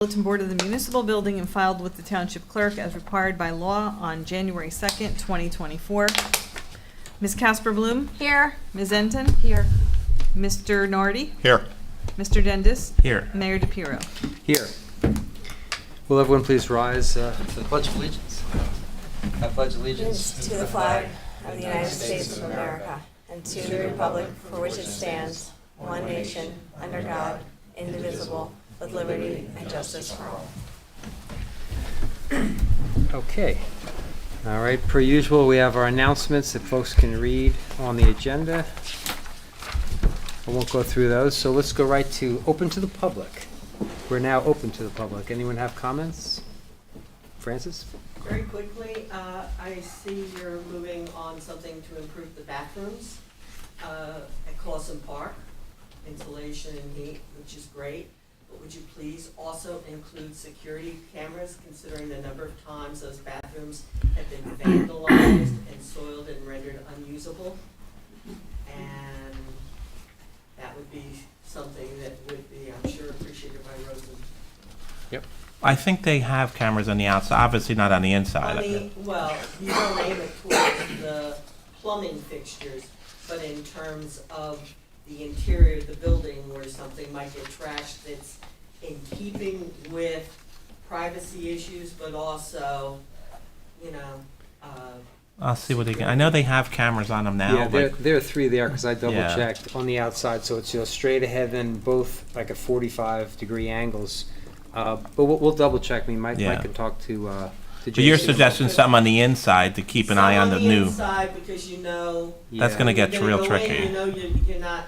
Bulletin Board of the Municipal Building and filed with the Township Clerk as required by law on January 2nd, 2024. Ms. Casper Bloom? Here. Ms. Enton? Here. Mr. Nardi? Here. Mr. Dendis? Here. Mayor DePiero? Here. Will everyone please rise for the Pledge of Allegiance? I pledge allegiance To the flag of the United States of America and to the republic for which it stands, one nation, under God, indivisible, with liberty and justice for all. Okay. All right, per usual, we have our announcements that folks can read on the agenda. I won't go through those, so let's go right to open to the public. We're now open to the public. Anyone have comments? Francis? Very quickly, I see you're moving on something to improve the bathrooms at Clausen Park, insulation and heat, which is great. But would you please also include security cameras, considering the number of times those bathrooms have been vandalized and soiled and rendered unusable? And that would be something that would be, I'm sure, appreciated by Rosen. Yep. I think they have cameras on the outside, obviously not on the inside. Well, you don't aim it towards the plumbing fixtures, but in terms of the interior of the building where something might get trashed that's in keeping with privacy issues, but also, you know, I'll see what they can. I know they have cameras on them now. Yeah, there are three there because I double Yeah. checked on the outside, so it's straight ahead and both like at 45-degree angles. But we'll double check. Mike can talk to But your Jason. suggestion is something on the inside to keep an eye on the new. inside, because you know. That's going to get you're real gonna go in, tricky. You know you're not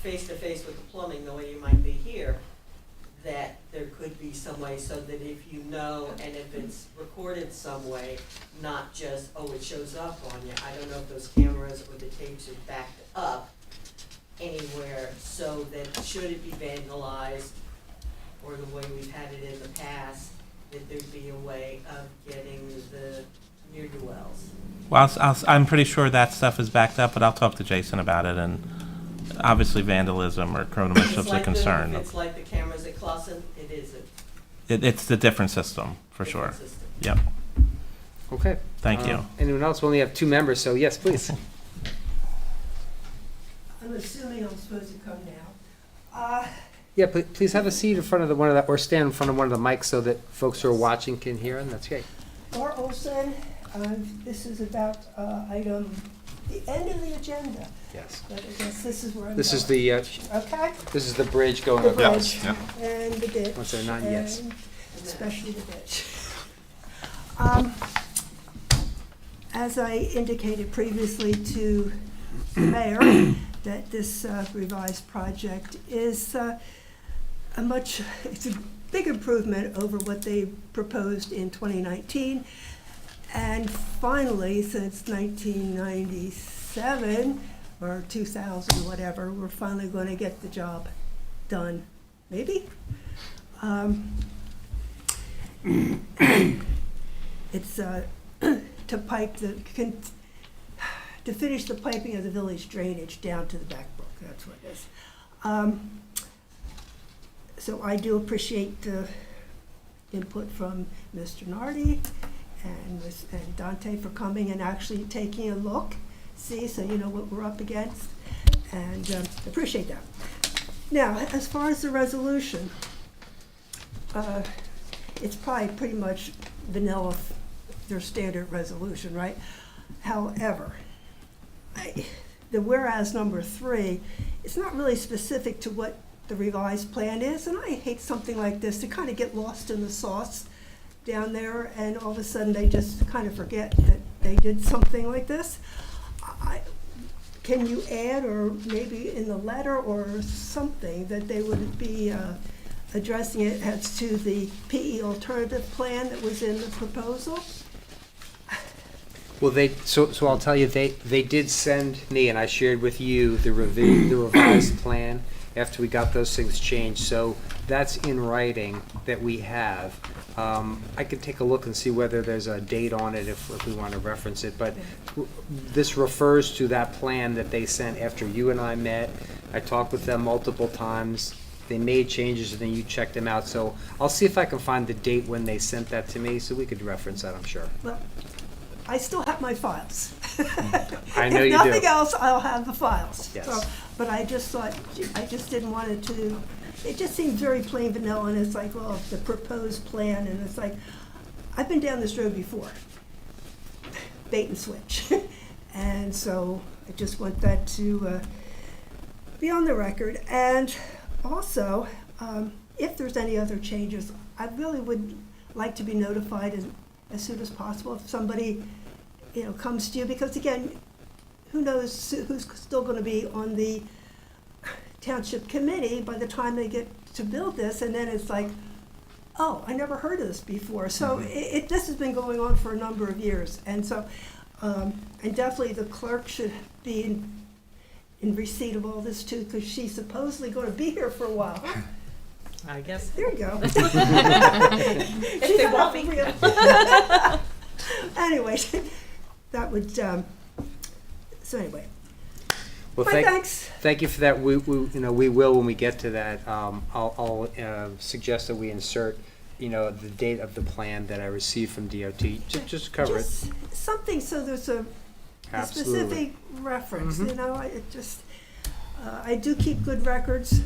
face to face with the plumbing the way you might be here, that there could be some way so that if you know, and if it's recorded some way, not just, oh, it shows up on you. I don't know if those cameras or the tapes are backed up anywhere so that should it be vandalized or the way we've had it in the past, that there'd be a way of getting the near-dwells. Well, I'm pretty sure that stuff is backed up, but I'll talk to Jason about it. And obviously, vandalism or cronyism is a concern. If it's like the cameras at Clausen, it isn't. It's the different system for sure. Different system. Yep. Okay. Thank you. Anyone else? We only have two members, so yes, please. I'm assuming I'm supposed to come now. Yeah, please have a seat in front of one of the, or stand in front of one of the mics so that folks who are watching can hear, and that's great. Laura Olson, this is about item, the end of the agenda, Yes. but I guess this is where I'm This is going. the Okay? this is the bridge going The over. bridge yeah. and the ditch. Once they're not, yes. and especially the ditch. As I indicated previously to the mayor, that this revised project is it's a big improvement over what they proposed in 2019. And finally, since 1997 or 2000, whatever, we're finally going to get the job done. Maybe? It's to pipe to finish the piping of the village drainage down to the back brook. That's what it is. So I do appreciate the input from Mr. Nardi and Dante for coming and actually taking a look, see, so you know what we're up against, and appreciate that. Now, as far as the resolution, it's probably pretty much vanilla, their standard resolution, right? However, the whereas number 3, it's not really specific to what the revised plan is, and I hate something like this to kind of get lost in the sauce down there, and all of a sudden they just kind of forget that they did something like this. Can you add, or maybe in the letter or something, that they would be addressing it as to the PE alternative plan that was in the proposal? Well, so I'll tell you, they did send me, and I shared with you the revised plan after we got those things changed. So that's in writing that we have. I could take a look and see whether there's a date on it if we want to reference it. But this refers to that plan that they sent after you and I met. I talked with them multiple times. they made changes and then you checked them out. So I'll see if I can find the date when they sent that to me, so we could reference that, I'm sure. Well, I still have my files. I know you do. If nothing else, I'll have the files. Yes. So, but I just thought, I just didn't want it to, it just seemed very plain vanilla, and it's like, well, the proposed plan, and it's like, I've been down this road before. Bait and switch. And so I just want that to be on the record. And also, if there's any other changes, I really would like to be notified as soon as possible if somebody, comes to you, because again, who knows who's still going to be on the township committee by the time they get to build this, and then it's like, oh, I never heard of this before. So this has been going on for a number of years, and so, and definitely the clerk should be in receipt of all this too, because she's supposedly going to be here for a while. I guess. There you go. If they want me. Anyway, that would, so anyway. Well, My thanks. Thank you for that. We will when we get to that. I'll suggest that we insert, the date of the plan that I received from DOT, just to cover it. Just something so there's a Absolutely. specific reference, Mhm. it just, I do keep good records.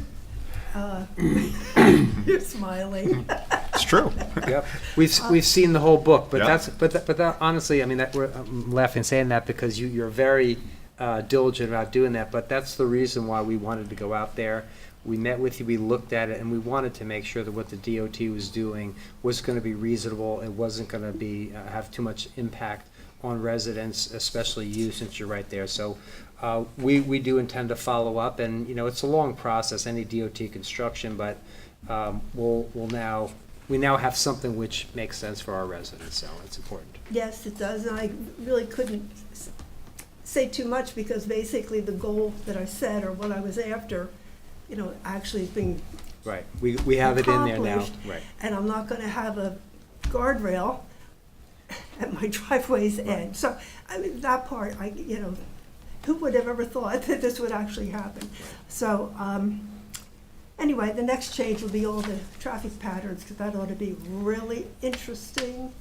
You're smiling. It's true. Yep, we've seen the whole book, but Yeah. that honestly, I mean, I'm laughing saying that because you're very diligent about doing that. But that's the reason why we wanted to go out there. We met with you, we looked at it, and we wanted to make sure that what the DOT was doing was going to be reasonable. It wasn't going to be have too much impact on residents, especially you, since you're right there. So we do intend to follow up, and it's a long process, any DOT construction, but we now have something which makes sense for our residents, so it's important. Yes, it does, and I really couldn't say too much because basically the goal that I set or what I was after, actually is being Right, we have it in there now, accomplished. right. And I'm not gonna have a guardrail at my driveway's end. So, I mean, that part, who would have ever thought that this would actually happen? So, anyway, the next change will be all the traffic patterns, because that ought to be really interesting.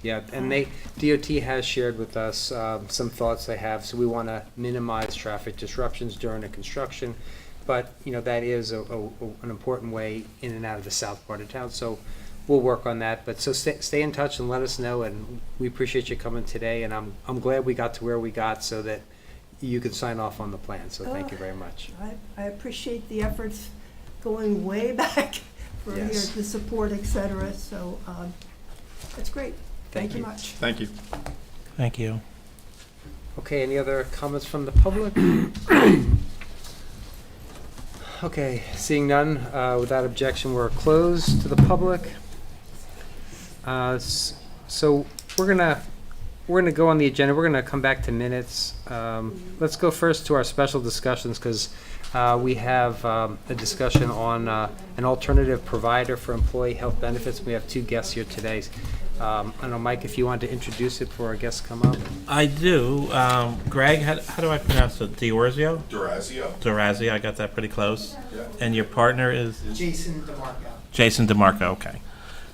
Yeah, and DOT has shared with us some thoughts they have, so we want to minimize traffic disruptions during the construction. But, that is an important way in and out of the south part of town, so we'll work on that. But so stay in touch and let us know, and we appreciate you coming today, and I'm glad we got to where we got so that you could sign off on the plan, so thank you very much. I appreciate the efforts going way back for here, Yes. the support, et cetera, so, that's great. Thank you much. Thank you. Thank you. Okay, any other comments from the public? Okay, seeing none, without objection, we're closed to the public. So we're gonna go on the agenda. We're gonna come back to minutes. Let's go first to our special discussions, because we have a discussion on an alternative provider for employee health benefits. We have two guests here today. I don't know, Mike, if you want to introduce it before our guests come up. I do. Greg, how do I pronounce it? Diorzio? Durazio. Durazio, I got that pretty close. Yeah. And your partner is? Jason DeMarco. Jason DeMarco, okay.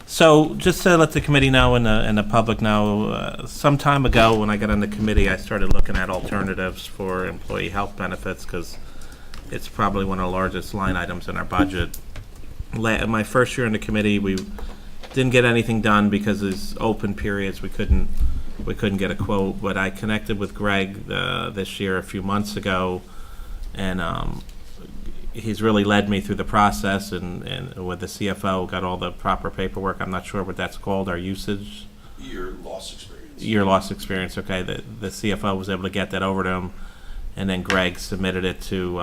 So just to let the committee know and the public know, some time ago when I got on the committee, I started looking at alternatives for employee health benefits because it's probably one of the largest line items in our budget. My first year in the committee, we didn't get anything done because there's open periods. We couldn't get a quote. But I connected with Greg this year a few months ago, and he's really led me through the process. And with the CFO, got all the proper paperwork. I'm not sure what that's called. Our usage. Your loss experience. Your loss experience. Okay, the CFO was able to get that over to him, and then Greg submitted it to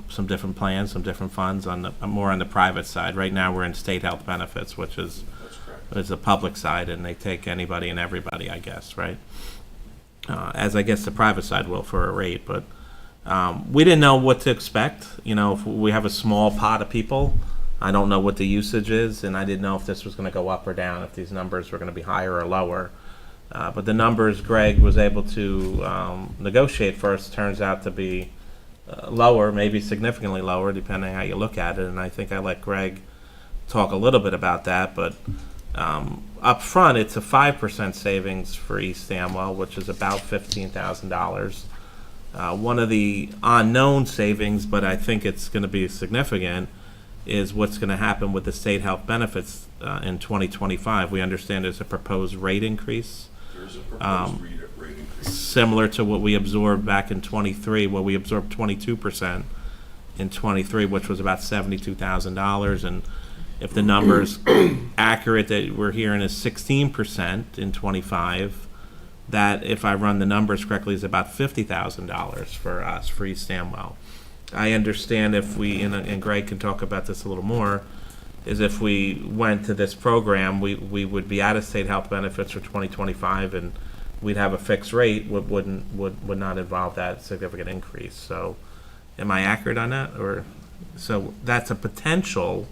some different plans, some different funds more on the private side. Right now, we're in state health benefits, which is. It's the public side, and they take anybody and everybody, I guess, right? As I guess the private side will for a rate, but we didn't know what to expect. If we have a small pot of people, I don't know what the usage is, and I didn't know if this was going to go up or down, if these numbers were going to be higher or lower. But the numbers Greg was able to negotiate for us turns out to be lower, maybe significantly lower, depending how you look at it. And I think I let Greg talk a little bit about that. But up front, it's a 5% savings for East Amwell, which is about $15,000. One of the unknown savings, but I think it's going to be significant, is what's going to happen with the state health benefits in 2025. We understand there's a proposed rate increase. There's a proposed rate increase. Similar to what we absorbed back in 23, where we absorbed 22% in 23, which was about $72,000. And if the number's accurate that we're hearing is 16% in 25, that, if I run the numbers correctly, is about $50,000 for us, for East Amwell. I understand if we, and Greg can talk about this a little more, is if we went to this program, we would be out of state health benefits for 2025, and we'd have a fixed rate, would not involve that significant increase. So am I accurate on that? Or, so that's a potential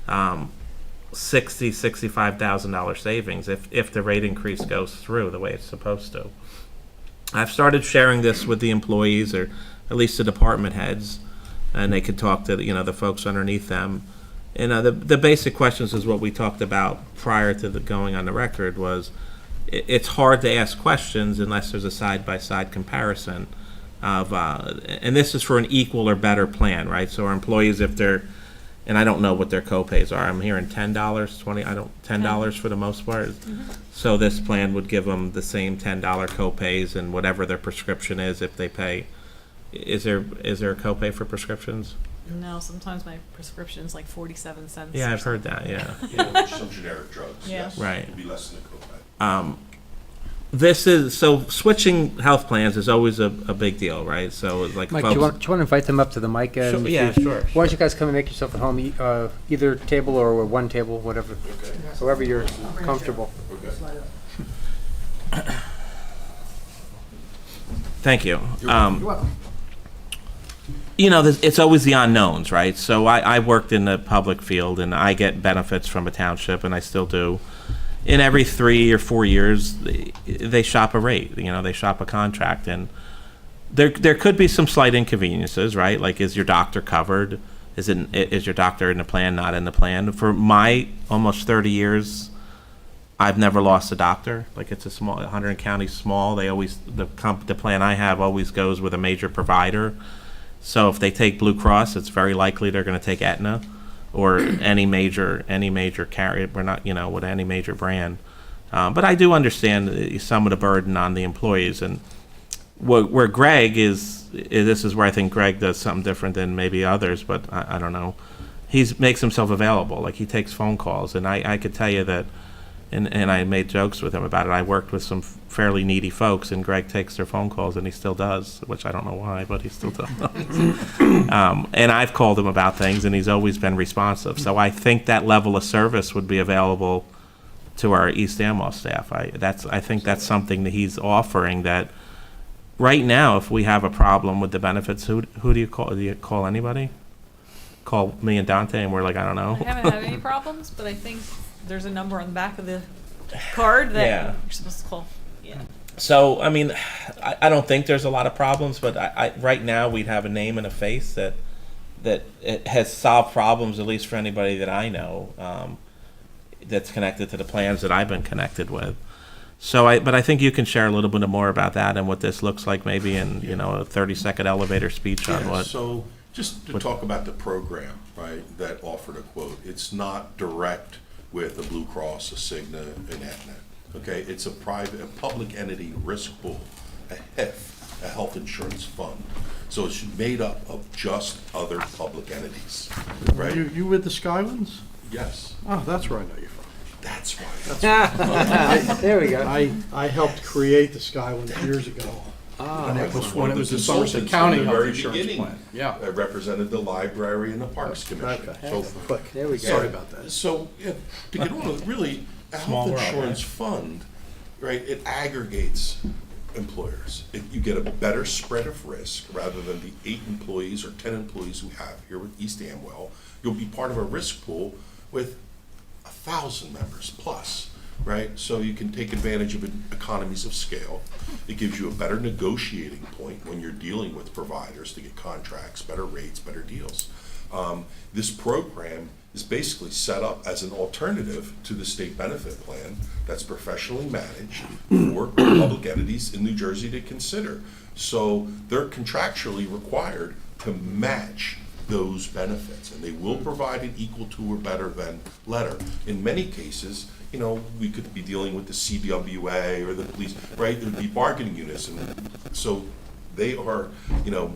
$65,000 savings if the rate increase goes through the way it's supposed to. I've started sharing this with the employees, or at least the department heads, and they could talk to the folks underneath them. And the basic questions is what we talked about prior to the going on the record was, it's hard to ask questions unless there's a side-by-side comparison of, and this is for an equal or better plan, right? So our employees, if they're, and I don't know what their co-pays are, I'm hearing $10, $10 for the most part. So this plan would give them the same $10 co-pays and whatever their prescription is if they pay. Is there a co-pay for prescriptions? No, sometimes my prescription's like 47 cents. Yeah, I've heard that, yeah. Yeah, some generic drugs, Yeah. yes. Right. It'd be less than a copay. This is, so switching health plans is always a big deal, right? So like Mike, folks. do you want to invite them up to the mic? Sure, If yeah, sure. Why don't you guys come and make yourself at home, either table or one table, whatever, Okay. however you're comfortable. Okay. Thank you. You're welcome. It's always the unknowns, right? So I worked in the public field, and I get benefits from a township, and I still do. In every 3 or 4 years, they shop a rate. They shop a contract, and there could be some slight inconveniences, right? Like, is your doctor covered? Is your doctor in the plan, not in the plan? For my almost 30 years, I've never lost a doctor. Like, it's a small, 100 county small. They always, the plan I have always goes with a major provider. So if they take Blue Cross, it's very likely they're going to take Aetna or any major carrier. We're not, with any major brand. But I do understand some of the burden on the employees. And where Greg is, this is where I think Greg does something different than maybe others, but I don't know. He makes himself available. Like, he takes phone calls. And I could tell you that, and I made jokes with him about it. I worked with some fairly needy folks, and Greg takes their phone calls, and he still does, which I don't know why, but he still does. And I've called him about things, and he's always been responsive. So I think that level of service would be available to our East Amwell staff. I think that's something that he's offering. That right now, if we have a problem with the benefits, who do you call? Do you call anybody? Call me and Dante, and we're like, I don't know. I haven't had any problems, but I think there's a number on the back of the card that Yeah. you're supposed to call. Yeah. So, I mean, I don't think there's a lot of problems, but I right now we'd have a name and a face that it has solved problems, at least for anybody that I know, that's connected to the plans that I've been connected with. So, but I think you can share a little bit more about that and what this looks like, maybe in a 30-second elevator speech on Yeah, what. so just to talk about the program, right, that offered a quote, it's not direct with a Blue Cross, a Cigna, an Aetna. Okay, it's a public entity risk pool, a HIF, a health insurance fund. So it's made up of just other public entities, right? You with the Skylands? Yes, Oh, that's where I know you from. that's why. There we go. I helped create the Skylands years ago. And it was when it was the Somerset consultants County from the Health very Insurance beginning. Plan. Yeah. I represented the library and the Parks Commission. Okay. So Quick. There we go. Sorry about that. So, yeah, to get on with really, a Small health world, insurance right? fund, right, it aggregates employers. You get a better spread of risk rather than the 8 employees or 10 employees we have here with East Amwell. You'll be part of a risk pool with 1,000 members plus, right? So you can take advantage of economies of scale. It gives you a better negotiating point when you're dealing with providers to get contracts, better rates, better deals. This program is basically set up as an alternative to the state benefit plan that's professionally managed for public entities in New Jersey to consider. So they're contractually required to match those benefits, and they will provide an equal to or better than letter. In many cases, you know, we could be dealing with the CWA or the police, right? There'd be bargaining units, and so they are, you know,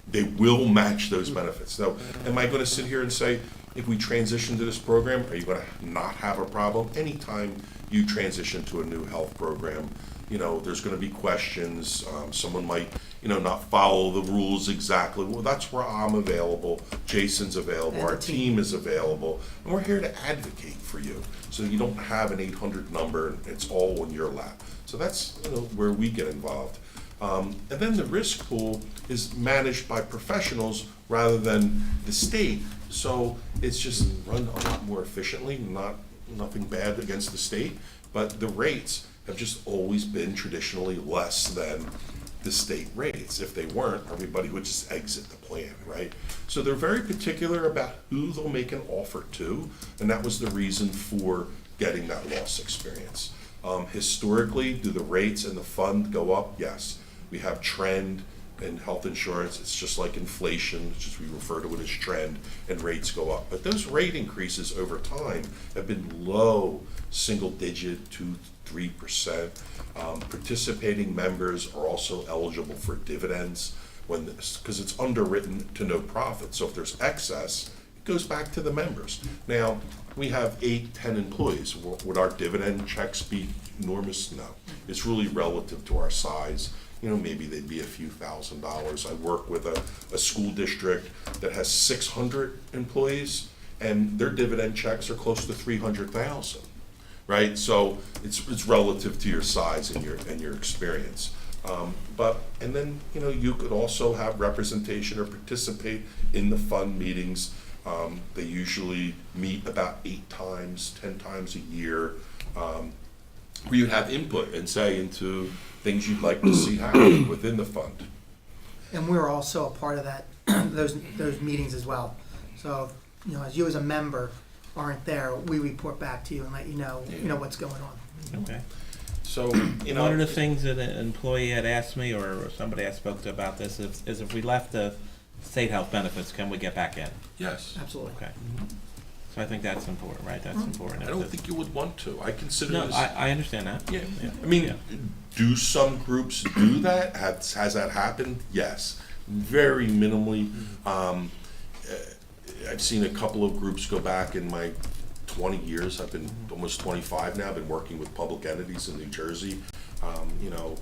they will match those benefits. Now, am I gonna sit here and say, if we transition to this program, are you gonna not have a problem? Anytime you transition to a new health program, you know, there's gonna be questions, someone might, you know, not follow the rules exactly. Well, that's where I'm available, Jason's available, our team is available, and we're here to advocate for you. So you don't have an 800 number, and it's all in your lap. So that's, you know, where we get involved. And then the risk pool is managed by professionals rather than the state. So it's just run a lot more efficiently, nothing bad against the state, but the rates have just always been traditionally less than the state rates. If they weren't, everybody would just exit the plan, right? So they're very particular about who they'll make an offer to, and that was the reason for getting that loss experience. Historically, do the rates and the fund go up? Yes. We have trend in health insurance. It's just like inflation, it's just we refer to it as trend, and rates go up. But those rate increases over time have been low, single digit, 2-3%. Participating members are also eligible for dividends because it's underwritten to no profit. So if there's excess, it goes back to the members. Now, we have 8-10 employees. Would our dividend checks be enormous? No. It's really relative to our size. You know, maybe they'd be a few $1,000s. I work with a school district that has 600 employees, and their dividend checks are close to 300,000, right? So it's relative to your size and your experience. And then, you know, you could also have representation or participate in the fund meetings. They usually meet about 8 times, 10 times a year, where you have input and say into things you'd like to see happen within the fund. And we're also a part of that, those meetings as well. So, you know, as you as a member aren't there, we report back to you and let you know what's going on. Okay. So, you know. One of the things that an employee had asked me, or somebody I spoke to about this, is if we left the state health benefits, can we get back in? Yes. Absolutely. Okay. So I think that's important, right? That's important. I don't think you would want to. I consider No, this. I understand that. Yeah. Yeah. I mean, Yeah. do some groups do that? Has that happened? Yes. Very minimally. I've seen a couple of groups go back in my 20 years. I've been almost 25 now. I've been working with public entities in New Jersey. You know,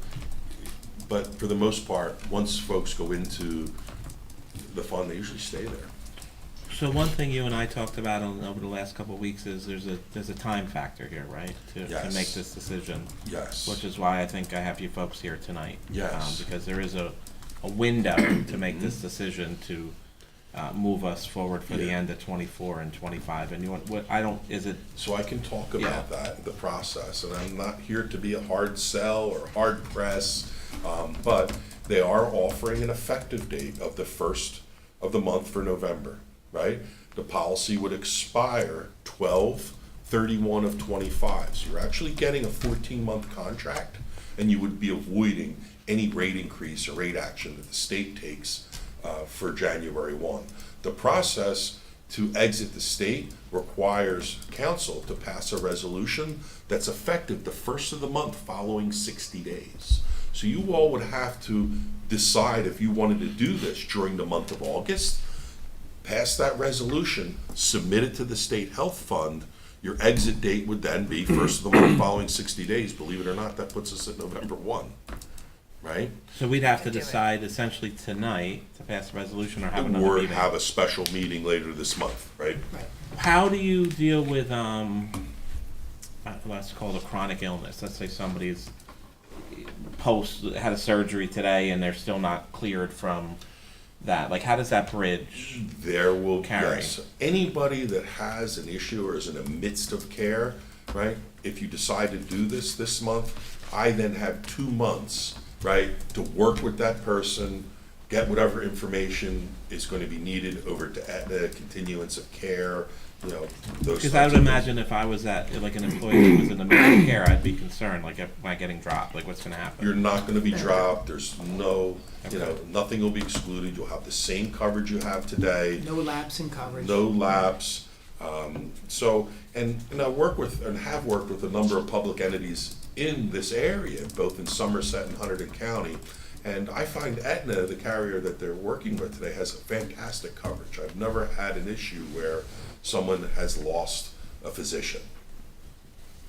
but for the most part, once folks go into the fund, they usually stay there. So one thing you and I talked about over the last couple of weeks is there's a time factor here, right? To Yes. make this decision. Yes. Which is why I think I have you folks here tonight. Yes. Because there is a window to make this decision to move us forward for the Yeah. end of 24 and 25. And you want, So I can talk about Yeah. that, the process, and I'm not here to be a hard sell or hard press, but they are offering an effective date of the 1st of the month for November, right? The policy would expire 12/31 of 25, so you're actually getting a 14-month contract, and you would be avoiding any rate increase or rate action that the state takes for January 1. The process to exit the state requires council to pass a resolution that's effective the 1st of the month following 60 days. So you all would have to decide if you wanted to do this during the month of August, pass that resolution, submit it to the state health fund. Your exit date would then be 1st of the month following 60 days. Believe it or not, that puts us at November 1, right? So we'd have to Do it. decide essentially tonight to pass a resolution or have another Or meeting. have a special meeting later this month, right? How do you deal with, let's call it a chronic illness? Let's say somebody's had a surgery today and they're still not cleared from that. Like, how does that bridge? There will, Carry. yes, anybody that has an issue or is in the midst of care, right? If you decide to do this month, I then have 2 months, right, to work with that person, get whatever information is going to be needed over to Aetna, continuance of care, you know, those Because I types would of imagine if I was like an employee who was in the Medicare, I'd be concerned, like, am I getting dropped? Like, what's gonna happen? You're not gonna be dropped, there's no, you know, Okay. nothing will be excluded, you'll have the same coverage you have today, No lapse in coverage. no lapse. So, and I work with, and have worked with a number of public entities in this area, both in Somerset and Hunterdon County. And I find Aetna, the carrier that they're working with today, has fantastic coverage. I've never had an issue where someone has lost a physician.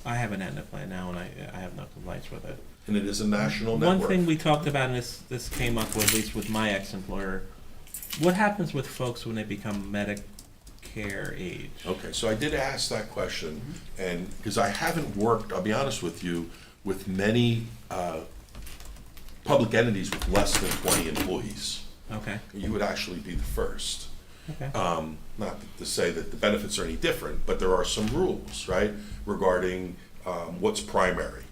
I have an Aetna plan now, and I have no complaints with it. And it is a national One network. thing we talked about, and this came up with, at least with my ex-employer, what happens with folks when they become Medicare age? Okay, so I did ask that question, and, because I haven't worked, I'll be honest with you, with many public entities with less than 20 employees. Okay, You would actually be the first. okay. Not to say that the benefits are any different, but there are some rules, right, regarding what's primary.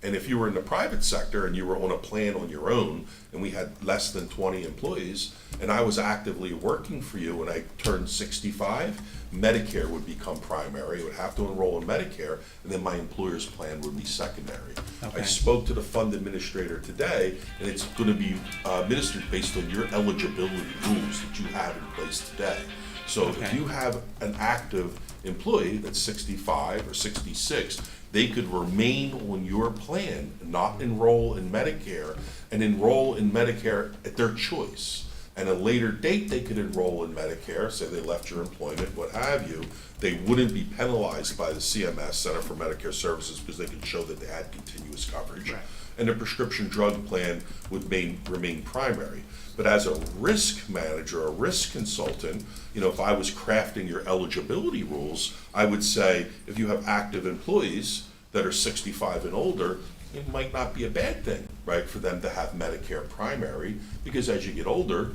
And if you were in the private sector and you were on a plan on your own, and we had less than 20 employees, and I was actively working for you when I turned 65, Medicare would become primary, I would have to enroll in Medicare, and then my employer's plan would be secondary. I Okay. spoke to the fund administrator today, and it's gonna be administered based on your eligibility rules that you have in place today. So if Okay. you have an active employee that's 65 or 66, they could remain on your plan, not enroll in Medicare, and enroll in Medicare at their choice. At a later date, they could enroll in Medicare, say they left your employment, what have you. They wouldn't be penalized by the CMS, Center for Medicare Services, because they could show that they had continuous coverage. Right. And the prescription drug plan would remain primary. But as a risk manager, a risk consultant, you know, if I was crafting your eligibility rules, I would say, if you have active employees that are 65 and older, it might not be a bad thing, right, for them to have Medicare primary, because as you get older,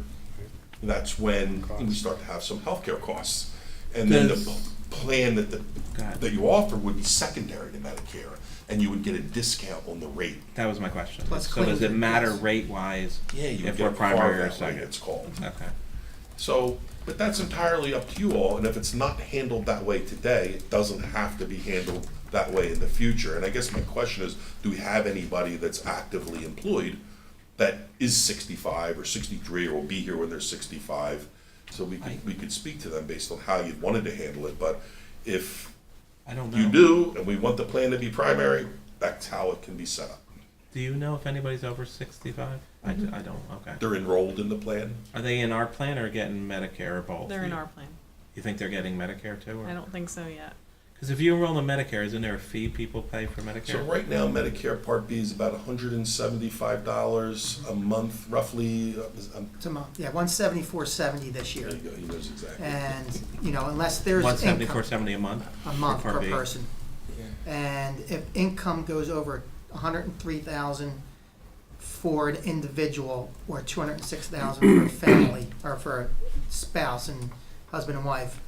that's when we start to have some healthcare costs. And then the Does- plan Go ahead. that you offer would be secondary to Medicare, and you would get a discount on the rate. That was my question. Plus So does it claim- matter yes. rate-wise Yeah, you would if get we're a primary or carve-out rate, second? it's called. Okay. So, but that's entirely up to you all, and if it's not handled that way today, it doesn't have to be handled that way in the future. And I guess my question is, do we have anybody that's actively employed that is 65 or 63 or will be here when they're 65? So we could speak to them based on how you wanted to handle it, but if I don't know. you do, and we want the plan to be primary, that's how it can be set up. Do you know if anybody's over 65? I don't, okay. They're enrolled in the plan. Are they in our plan or getting Medicare or both? They're in our plan. You think they're getting Medicare too? I don't think so yet. Because if you enroll in Medicare, isn't there a fee people pay for Medicare? So right now, Medicare Part B is about $175 a month, roughly. It's a month, yeah, 174.70 this year. There you go, he knows exactly. And, you know, unless there's One income, seventy-four seventy a month? a month for per Part B? person. And if income goes over 103,000 for an individual, or 206,000 for a family, or for a spouse and husband and wife,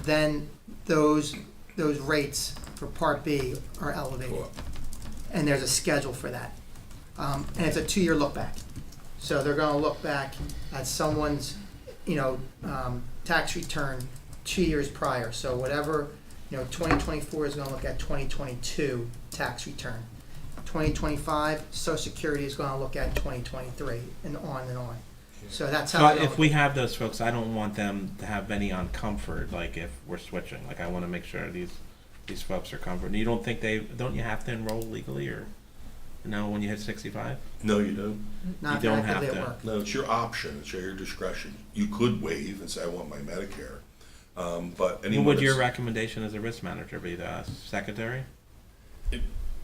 then those rates for Part B are elevated. Go up. And there's a schedule for that. And it's a 2-year look back. So they're gonna look back at someone's, you know, tax return 2 years prior. So whatever, you know, 2024 is gonna look at 2022 tax return. 2025, Social Security is gonna look at 2023, and on and on. So that's how. So if we have those folks, I don't want them to have any on comfort, like if we're switching. Like I want to make sure these folks are comfort. You don't think don't you have to enroll legally or, you know, when you hit 65? No, you don't. Not you don't actively have at to. work. No, it's your option, it's your discretion. You could waive and say, I want my Medicare, but What anyone would your that's- recommendation as a risk manager be? The secretary?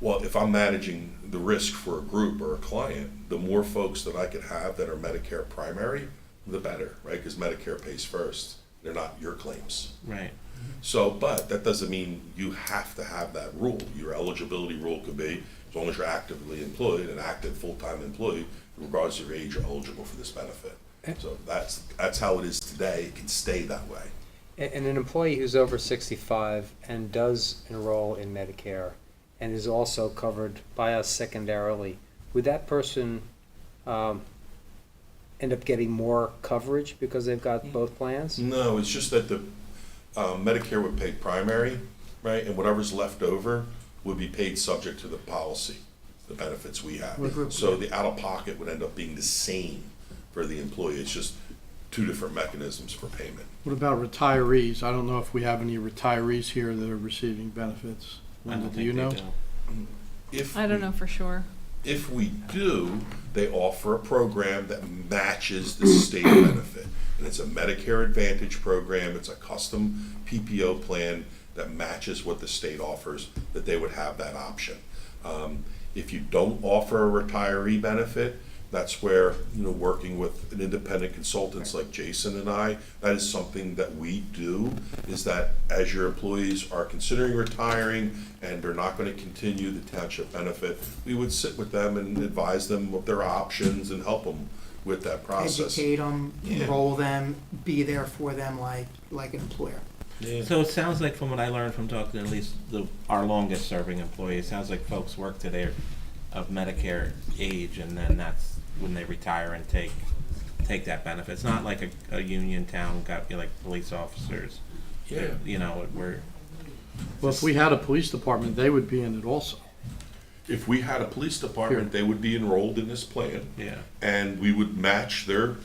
Well, if I'm managing the risk for a group or a client, the more folks that I could have that are Medicare primary, the better, right? Because Medicare pays first. They're not your claims. Right. So, but that doesn't mean you have to have that rule. Your eligibility rule could be, as long as you're actively employed, an active full-time employee, regardless of your age, you're eligible for this benefit. So that's how it is today. It can stay that way. And an employee who's over 65 and does enroll in Medicare and is also covered by us secondarily, would that person end up getting more coverage because they've got both plans? No, it's just that the Medicare would pay primary, right, and whatever's left over would be paid subject to the policy, the benefits we have. So the out-of-pocket would end up being the same for the employee. It's just two different mechanisms for payment. What about retirees? I don't know if we have any retirees here that are receiving benefits. I Linda, don't do you think know? they do. If I don't we- know for sure. If we do, they offer a program that matches the state benefit. And it's a Medicare Advantage program, it's a custom PPO plan that matches what the state offers, that they would have that option. If you don't offer a retiree benefit, that's where, working with an independent consultants like Jason and I, that is something that we do, is that as your employees are considering retiring and they're not going to continue the township benefit, we would sit with them and advise them of their options and help them with that process. Educate them, Yeah. enroll them, be there for them like an employer. So it sounds like, from what I learned from talking to at least our longest serving employees, it sounds like folks work to their of Medicare age, and then that's when they retire and take that benefit. It's not like a union town got like police officers. Yeah. We're Well, if we had a police department, they would be in it also. If we had a police department, they would be enrolled in this plan. yeah. And we would match their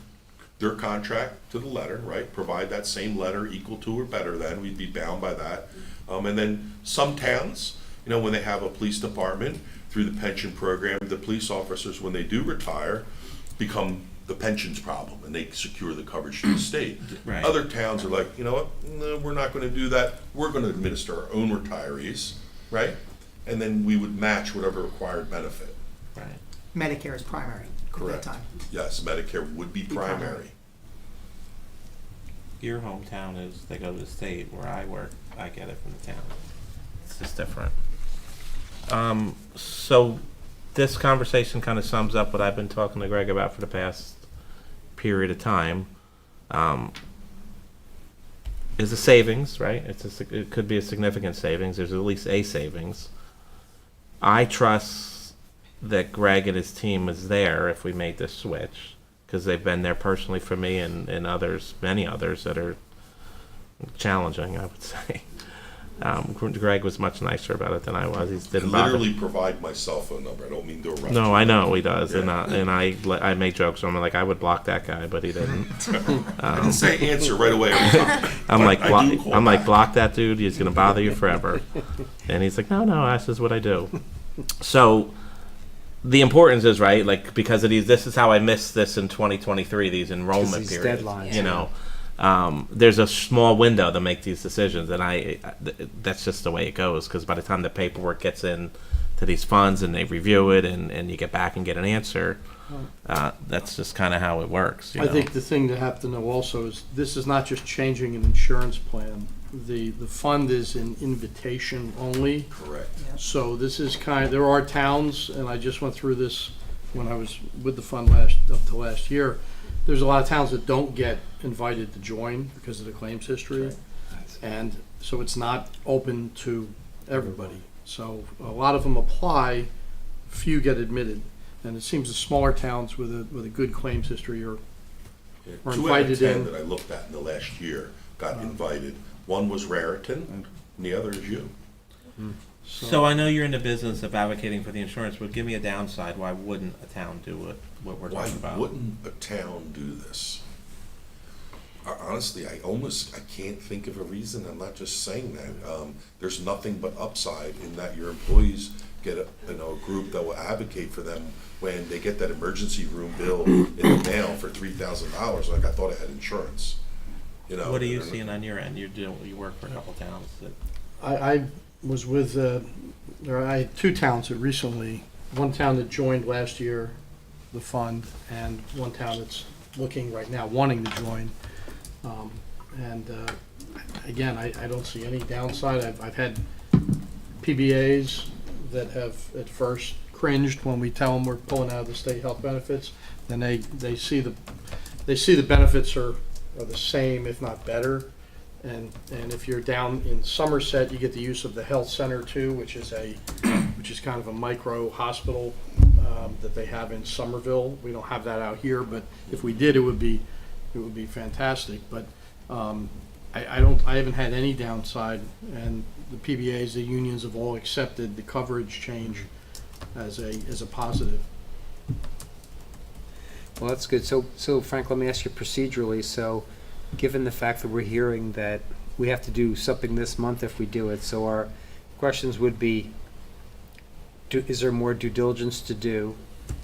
contract to the letter, right? Provide that same letter equal to or better than, we'd be bound by that. And then some towns, when they have a police department through the pension program, the police officers, when they do retire, become the pensions problem and they secure the coverage to the state. Right. Other towns are like, you know what, no, we're not gonna do that. We're gonna administer our own retirees, right? And then we would match whatever required benefit. Right. Medicare is primary at Correct. that time. Yes, Medicare would be primary. Your hometown is, they go to the state. Where I work, I get it from the town. It's just different. So this conversation kind of sums up what I've been talking to Greg about for the past period of time. Is a savings, right? It could be a significant savings. There's at least a savings. I trust that Greg and his team is there if we made this switch, because they've been there personally for me and others, many others that are challenging, I would say. Greg was much nicer about it than I was. He I didn't bother. literally provide my cell phone number. I don't mean to interrupt. No, you. I know he does, Yeah. and I make jokes. So I'm like, I would block that guy, but he didn't. I didn't say answer right away every time. I'm but like, I do call I'm like, back. block that dude. He's gonna bother you forever. And he's like, no, this is what I do. So the importance is, right, like, because of these, this is how I missed this in 2023. These enrollment These periods. deadlines, There's a small window to make these decisions, and that's just the way it goes. Because by the time the paperwork gets in to these funds and they review it, and you get back and get an answer, that's just kind of how it works. I think the thing to have to know also is this is not just changing an insurance plan. The fund is an invitation only. Correct. So this is there are towns, and I just went through this when I was with the fund up to last year. There's a lot of towns that don't get invited to join because of the claims history. And so it's not open to everybody. So a lot of them apply, few get admitted. And it seems the smaller towns with a good claims history are Yeah. Or 2 out of invited 10 in. that I looked at in the last year got invited. One was Raritan, and the other is you. So I know you're in the business of advocating for the insurance, but give me a downside. Why wouldn't a town do what we're Why talking about? wouldn't a town do this? Honestly, I can't think of a reason. I'm not just saying that. There's nothing but upside in that your employees get a group that will advocate for them when they get that emergency room bill in the mail for $3,000. Like, I thought I had insurance. What are you seeing on your end? You work for a couple towns. I was with, I had two towns that recently, one town that joined last year, the fund, and one town that's looking right now, wanting to join. Again, I don't see any downside. I've had PBAs that have at first cringed when we tell them we're pulling out of the state health benefits. Then they see the benefits are the same, if not better. And if you're down in Somerset, you get the use of the health center too, which is kind of a micro hospital that they have in Somerville. We don't have that out here, but if we did, it would be fantastic. But I haven't had any downside, and the PBAs, the unions have all accepted the coverage change as a positive. Well, that's good. So Frank, let me ask you procedurally. So, given the fact that we're hearing that we have to do something this month if we do it, so our questions would be, is there more due diligence to do?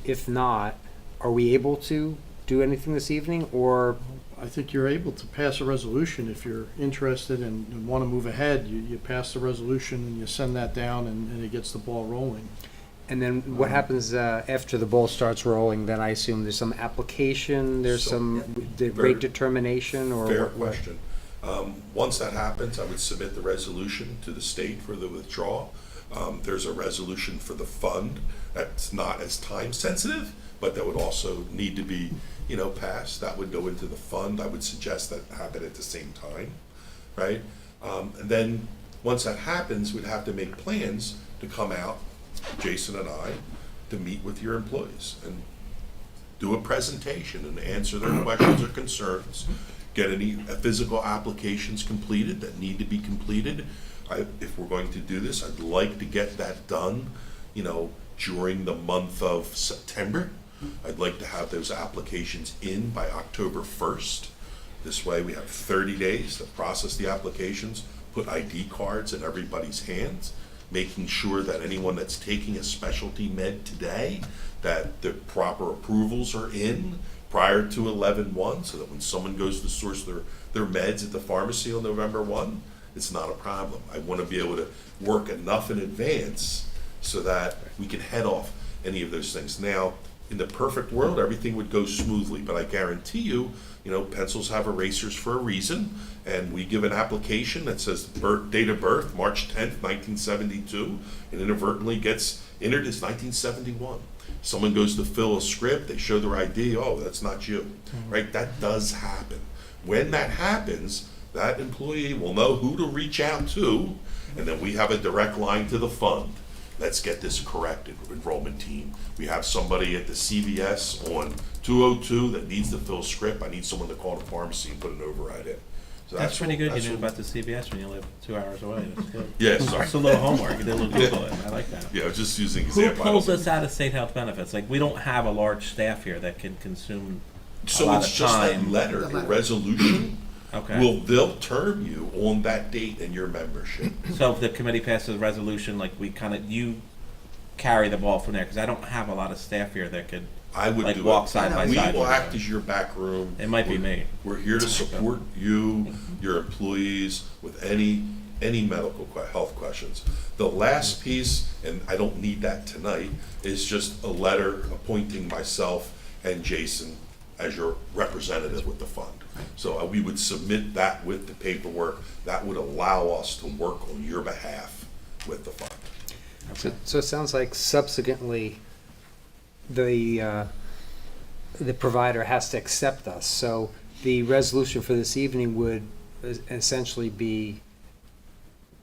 If not, are we able to do anything this evening, or? I think you're able to pass a resolution if you're interested and want to move ahead. You pass the resolution and you send that down, and it gets the ball rolling. And then what happens after the ball starts rolling? Then I assume there's some application, there's the rate determination, or Fair what? question. Once that happens, I would submit the resolution to the state for the withdrawal. There's a resolution for the fund that's not as time sensitive, but that would also need to be, passed. That would go into the fund. I would suggest that happen at the same time, right? And then once that happens, we'd have to make plans to come out, Jason and I, to meet with your employees and do a presentation and answer their questions or concerns, get any physical applications completed that need to be completed. If we're going to do this, I'd like to get that done, during the month of September. I'd like to have those applications in by October 1st. This way we have 30 days to process the applications, put ID cards in everybody's hands, making sure that anyone that's taking a specialty med today, that the proper approvals are in prior to 11/1, so that when someone goes to source their meds at the pharmacy on November 1, it's not a problem. I want to be able to work enough in advance so that we can head off any of those things. Now, in the perfect world, everything would go smoothly, but I guarantee you, pencils have erasers for a reason, and we give an application that says date of birth, March 10th, 1972, and inadvertently gets entered as 1971. Someone goes to fill a script, they show their ID, oh, that's not you, right? That does happen. When that happens, that employee will know who to reach out to, and then we have a direct line to the fund. Let's get this corrected, enrollment team. We have somebody at the CVS on 202 that needs to fill a script. I need someone to call the pharmacy and put an override in. So That's pretty good. You knew what- about the CVS when you live 2 hours away. That's good. Yeah, sorry. It's a little homework. You did a little Google it. I like that. Yeah, I was just using Who example. pulls us out of state health benefits? Like, we don't have a large staff here that can consume a So lot it's of just that time. letter, The the letter. resolution. Okay. They'll term you on that date in your membership. So if the committee passes a resolution, like, you carry the ball from there, because I don't have a lot of staff here that could, I would like, do walk it. side by We side. will with act them. as your back room. It might be me. We're here to support you, your employees, with any medical health questions. The last piece, and I don't need that tonight, is just a letter appointing myself and Jason as your representative with the fund. So we would submit that with the paperwork. That would allow us to work on your behalf with the fund. So it sounds like subsequently, the provider has to accept us. So the resolution for this evening would essentially be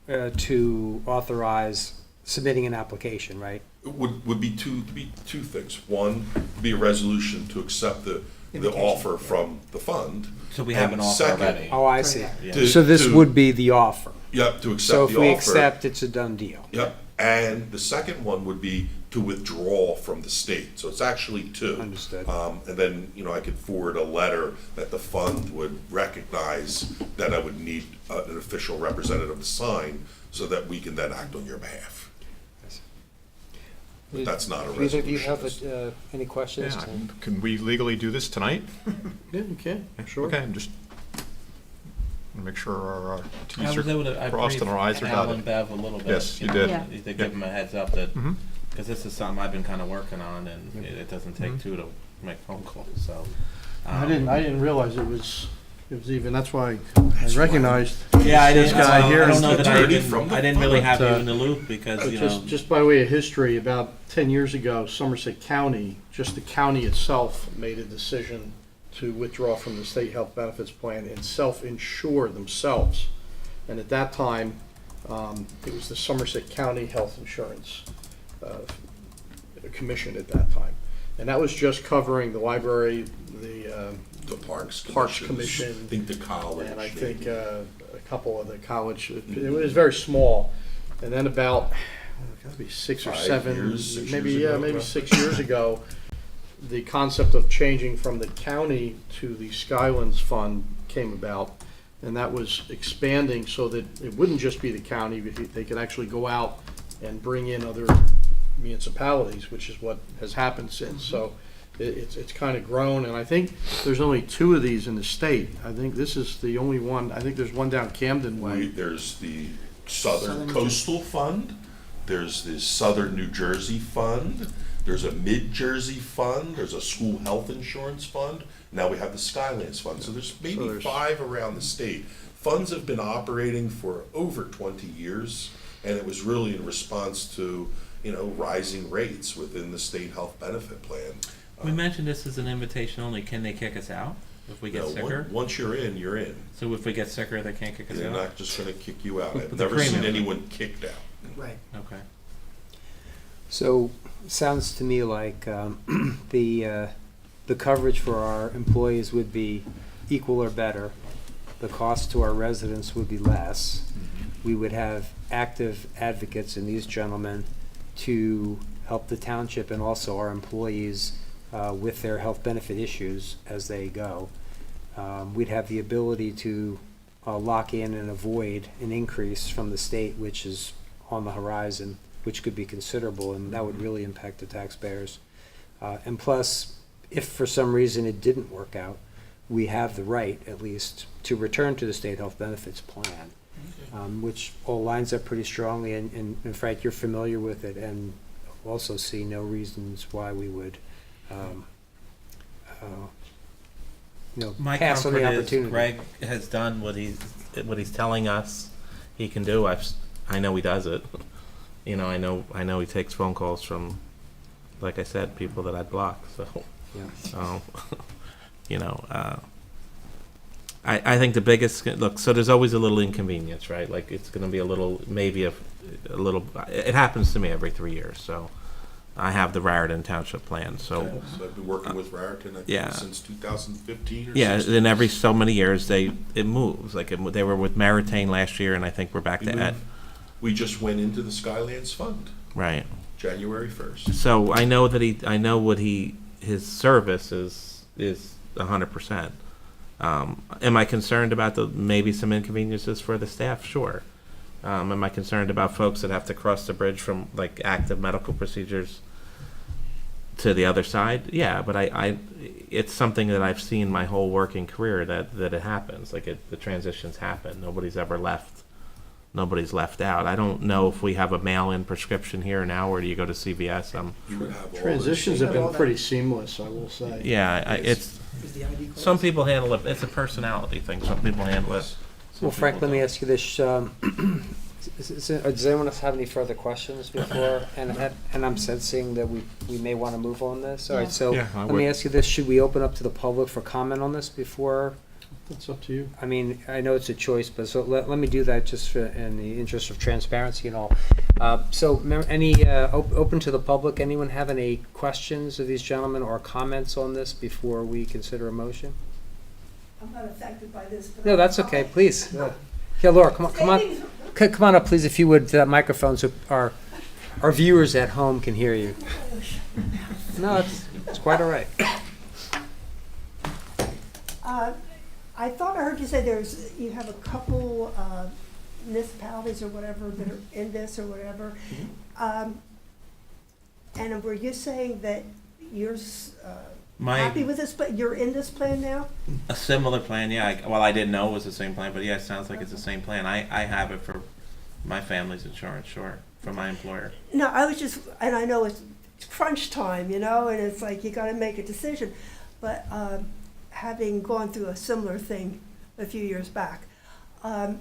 to authorize submitting an application, right? It would be two things. One, be a resolution to accept the offer from the fund. So we have And an offer second, already. Oh, I see. Yeah. So this would be the offer. Yep, to accept the So offer. if we accept, it's a done deal. Yep, and the second one would be to withdraw from the state. So it's actually two. Understood. And then, I could forward a letter that the fund would recognize that I would need an official representative to sign so that we can then act on your behalf. But that's not a Either of you resolution. have any questions? Yeah, can we legally do this tonight? Yeah, you can, sure. Okay, I'm just want to make sure our I T's was able to, are I crossed and our I's briefed are Al and dotted. Bev a little bit. Yes, you know, did. Yeah. To give them a heads up that, Mhm. because this is something I've been kind of working on, and it doesn't take two to make phone calls, so. I didn't realize it was even, that's why I That's why. recognized. Yeah, I This didn't, guy here I don't is know the that I attorney didn't, from the I didn't really have you fund. in the loop, because, But you know. just by way of history, about 10 years ago, Somerset County, just the county itself, made a decision to withdraw from the state health benefits plan and self-insure themselves. And at that time, it was the Somerset County Health Insurance Commission at that time. And that was just covering the library, the Parks Commission. I think the college. And I think maybe. a couple of the college. It was very small. And then about, gotta be 6 or 5 7, years, 6 maybe, years yeah, ago, maybe roughly. 6 years ago, the concept of changing from the county to the Skylands Fund came about. And that was expanding so that it wouldn't just be the county, but they could actually go out and bring in other municipalities, which is what has happened since. So it's kind of grown, and I think there's only 2 of these in the state. I think this is the only one. I think there's one down Camden Way. There's the Southern Southern Coastal Fund, there's the Southern New Jersey Fund, there's a Mid-Jersey Fund, there's a School Health Insurance Fund, now we have the Skylands Fund, so there's maybe there's- 5 around the state. Funds have been operating for over 20 years, and it was really in response to, rising rates within the state health benefit plan. We mentioned this is an invitation only. Can they kick us out if we get Now, sicker? Once you're in, you're in. So if we get sicker, they can't kick us They're out? not just gonna kick you out. I've But the never seen premium- anyone kicked out. Right. Okay. So, sounds to me like the coverage for our employees would be equal or better. The cost to our residents would be less. We would have active advocates in these gentlemen to help the township and also our employees with their health benefit issues as they go. We'd have the ability to lock in and avoid an increase from the state, which is on the horizon, which could be considerable, and that would really impact the taxpayers. And plus, if for some reason it didn't work out, we have the right, at least, to return to the state health benefits plan, which all lines up pretty strongly, and Frank, you're familiar with it, and also see no reasons why we would, My pass on comfort the is opportunity. Greg has done what he's telling us he can do. I know he does it. I know he takes phone calls from, like I said, people that I'd block. So, Yeah. I think the biggest look. So there's always a little inconvenience, right? Like it's going to be a little, maybe a little. It happens to me every 3 years. So I have the Raritan Township plan. So So I've been working with Raritan, I think, yeah. since 2015 or yeah, 16. and every so many years it moves. Like they were with Meritain last year, and I think we're back to Ed. We just went into the Skylands Fund, Right. January 1st. So I know what his service is 100%. Am I concerned about maybe some inconveniences for the staff? Sure. Am I concerned about folks that have to cross the bridge from like active medical procedures to the other side? Yeah, but it's something that I've seen my whole working career that it happens. Like the transitions happen. Nobody's ever left. Nobody's left out. I don't know if we have a mail-in prescription here now, or do you go to CVS? You would have all Transitions this- have been pretty seamless, I will say. Yeah, it's Is the ID closed? some people handle it. It's a personality thing. Some people handle it. Well, Frank, let me ask you this. Does anyone else have any further questions before? And I'm sensing that we may want to move on this. All right, so Yeah, I let me would. ask you this. Should we open up to the public for comment on this before? That's up to you. I mean, I know it's a choice, but so let me do that just in the interest of transparency and all. So open to the public? Anyone have any questions of these gentlemen or comments on this before we consider a motion? I'm not affected by this. but No, that's okay, please. Yeah, Laura, come on. Come on up, please, if you would, to that microphone so our viewers at home can hear you. No, it's quite all right. I thought I heard you say you have a couple municipalities or whatever that are in this or whatever. And were you saying that you're happy with this, but you're in this plan now? A similar plan, yeah. I didn't know it was the same plan, but yeah, it sounds like it's the same plan. I have it for my family's insurance, sure, for my employer. No, I was just, and I know it's crunch time, and it's like you got to make a decision. But having gone through a similar thing a few years back, have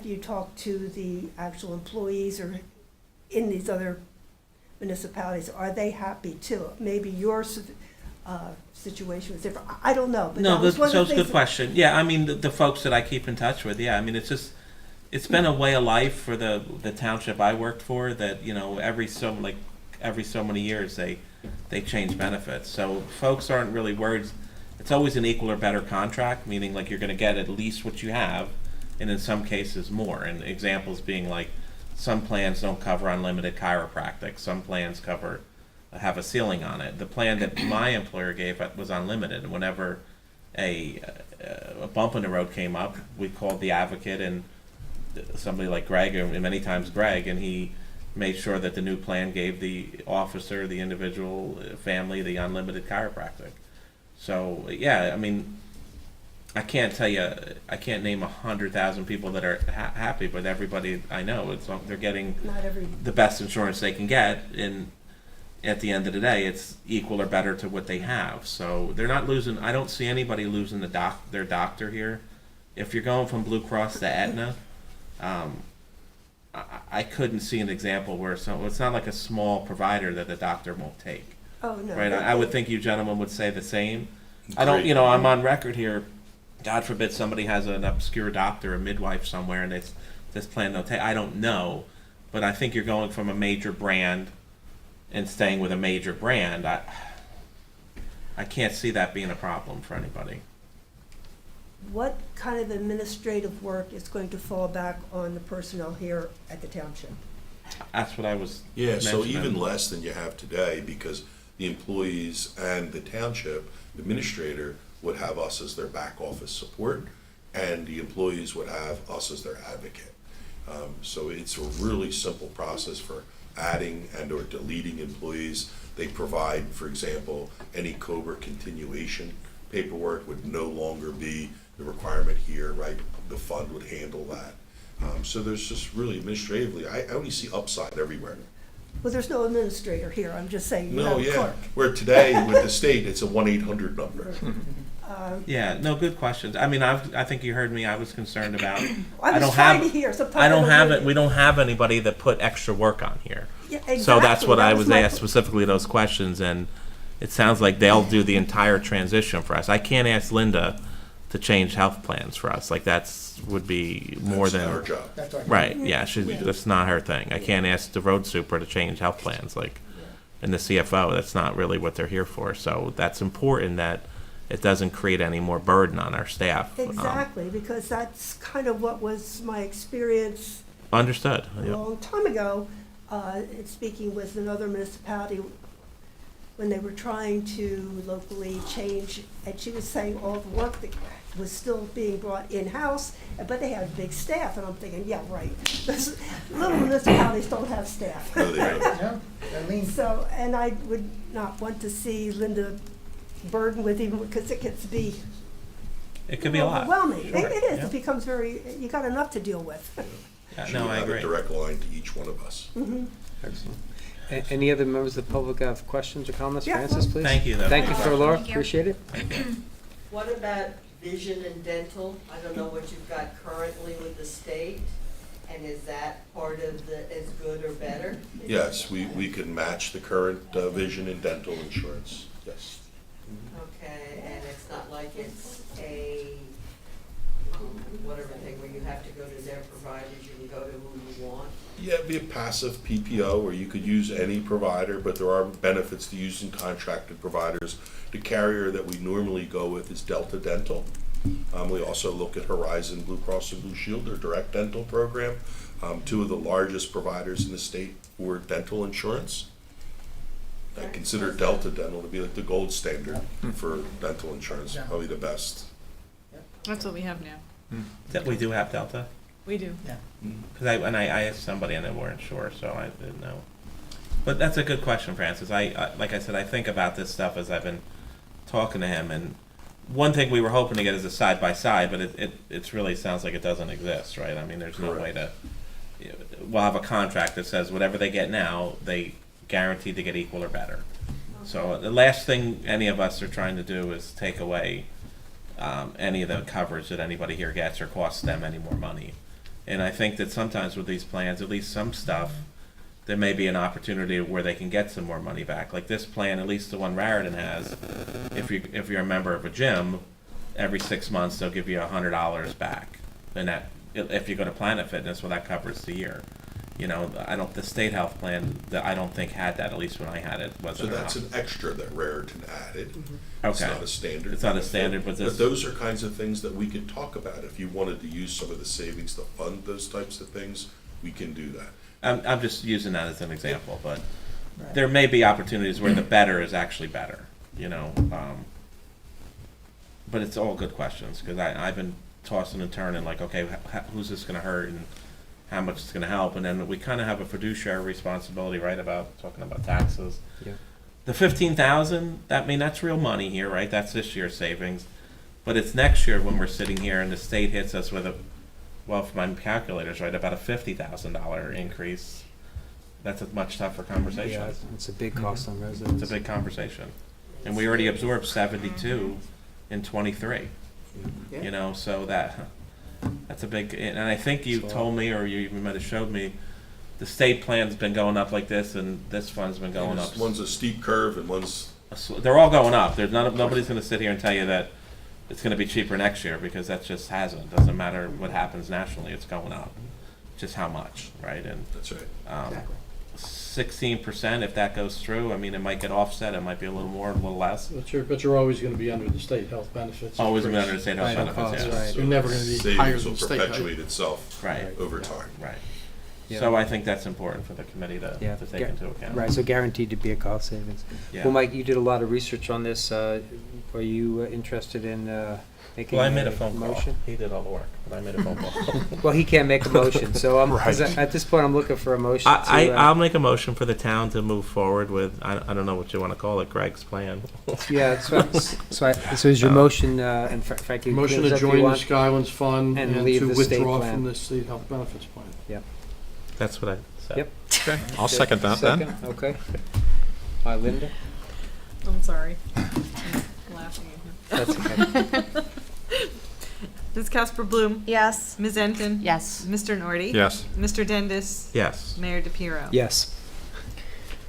you talked to the actual employees or in these other municipalities? Are they happy too? Maybe your situation was different. I don't know, but No, that was but, one so of it's the a things. good question. Yeah, I mean, the folks that I keep in touch with, yeah, I mean, it's been a way of life for the township I worked for that, you know, every so many years they change benefits. So folks aren't really worried. It's always an equal or better contract, meaning like you're gonna get at least what you have, and in some cases more. And examples being like, some plans don't cover unlimited chiropractic, some plans have a ceiling on it. The plan that my employer gave was unlimited, and whenever a bump in the road came up, we called the advocate and somebody like Greg, and many times Greg, and he made sure that the new plan gave the officer, the individual family, the unlimited chiropractic. So yeah, I mean, I can't name 100,000 people that are happy, but everybody I know, they're getting Not every, the best insurance they can get, and at the end of the day, it's equal or better to what they have. So they're not losing. I don't see anybody losing their doctor here. If you're going from Blue Cross to Aetna, I couldn't see an example where it's not like a small provider that the doctor won't take. oh, no. Right? I would think you gentlemen would say the same. I don't. Great. You know, I'm on record here. God forbid somebody has an obscure doctor, a midwife somewhere, and this plan don't take. I don't know, but I think you're going from a major brand and staying with a major brand. I can't see that being a problem for anybody. What kind of administrative work is going to fall back on the personnel here at the township? That's what I was. Yeah, so mentioning. even less than you have today, because the employees and the township administrator would have us as their back office support, and the employees would have us as their advocate. So it's a really simple process for adding and or deleting employees. They provide, for example, any COBRA continuation paperwork would no longer be the requirement here, right? The fund would handle that. So there's just really administratively, I only see upside everywhere. Well, there's no administrator here, I'm just saying, you No, have a yeah, clerk. where today with the state, it's a 1-800 number. Yeah, no, good questions. I mean, I think you heard me. I was concerned about. I was don't trying have. to hear, sometimes I don't don't have hear it. you. We don't have anybody that put extra work on here. Yeah, So that's exactly, what that I was was my asked specifically those questions, and it sounds like they'll do the entire transition for us. I can't ask Linda to change health plans for us. Like would be more That's than our job. That's our. right. Yeah, that's not her thing. I can't ask the road super to change health plans, like, and the CFO. That's not really what they're here for. So that's important that it doesn't create any more burden on our staff. Exactly, because that's kind of what was my experience Understood. a Yep. long time ago, speaking with another municipality, when they were trying to locally change, and she was saying all the work that was still being brought in-house, but they had big staff, and I'm thinking, yeah, right. Little municipalities don't have staff. No, they don't. No, they're lean. So, and I would not want to see Linda burdened with even, because it gets to be It could be a lot. overwhelming. Sure. It is, Yeah. it becomes very, you got enough to deal with. Yeah, She no, would I have a agree. direct line to each one of us. Excellent. Any other members of the public have questions or comments for Yeah. Francis, please? Thank you, though. Thank you for Laura, Thank you. appreciate it. What about vision and dental? I don't know what you've got currently with the state, and is that part of the, as good or better? Yes, we can match the current vision and dental insurance, yes. Okay, and it's not like it's a, whatever thing where you have to go to their providers, you can go to who you want? Yeah, it'd be a passive PPO, or you could use any provider, but there are benefits to using contracted providers. The carrier that we normally go with is Delta Dental. We also look at Horizon Blue Cross and Blue Shield, their direct dental program. Two of the largest providers in the state for dental insurance. I consider Delta Dental to be like the gold standard for dental insurance, probably the best. That's what we have now. That we do have Delta. We do. Because I asked somebody and they weren't sure, so I didn't know. But that's a good question, Francis. I like I said, I think about this stuff as I've been talking to him, and one thing we were hoping to get is a side by side, but it really sounds like it doesn't exist, right? I mean, there's no way to. We'll have a contract that says whatever they get now, they guaranteed to get equal or better. So the last thing any of us are trying to do is take away any of the coverage that anybody here gets or costs them any more money. And I think that sometimes with these plans, at least some stuff, there may be an opportunity where they can get some more money back. Like this plan, at least the one Raritan has, if you're a member of a gym, every 6 months they'll give you $100 back. And that, if you go to Planet Fitness, well, that covers the year. You know, the state health plan, I don't think had that, at least when I had it, So wasn't that's enough. an extra that Raritan added. It's Okay. not a standard. It's not a standard, but this- those are kinds of things that we could talk about. If you wanted to use some of the savings to fund those types of things, we can do that. I'm just using that as an example, but there may be opportunities where the better is actually better, you know. But it's all good questions, because I've been tossing and turning, like, okay, who's this gonna hurt and how much it's gonna help? And then we kind of have a fiduciary responsibility, right, about talking about taxes. Yeah. The 15,000, that's real money here, right? That's this year's savings. But it's next year when we're sitting here and the state hits us with well, if my calculator's right, about a $50,000 increase. That's a much tougher conversation. Yeah, it's a big cost on residents. It's a big conversation. And we already absorbed 72 in 23, Yeah. you know, so that's a big, and I think you told me, or you even might have showed me, the state plan's been going up like this, and this fund's been going up. One's a steep curve and one's, They're all going up. There's nobody's gonna sit here and tell you that it's gonna be cheaper next year, because that just hasn't. Doesn't matter what happens nationally, it's going up. Just how much, right? And that's right. Exactly. 16%, if that goes through, I mean, it might get offset, it might be a little more, a little less. But you're always gonna be under the state health benefits. Always increase. under the state health Right, benefits, costs, yeah. right. You're never gonna be higher Savings than will the state, right? perpetuate itself Right, over time. right. Yeah. So I think that's important for the committee Yeah. to take into account. Right, so guaranteed to be a cost savings. Yeah. Well, Mike, you did a lot of research on this. Are you interested in making Well, I made a phone call. motion? He did all the work, but I made a phone call. Well, he can't make a motion, so Right. at this point, I'm looking for a motion to. I'll make a motion for the town to move forward with, I don't know what you want to call it, Greg's plan. Yeah, so is your motion, and Frankie? Motion is to that what you join the want? Skylands Fund And and leave to the state withdraw plan. from the state health benefits plan. That's what I said. Yep. Okay, I'll second that then. Second, okay. Linda? I'm sorry. I'm laughing at him. That's okay. Ms. Casper Bloom? Yes. Ms. Enton? Yes. Mr. Nordy? Yes. Mr. Dendis? Yes. Mayor DePiero? Yes.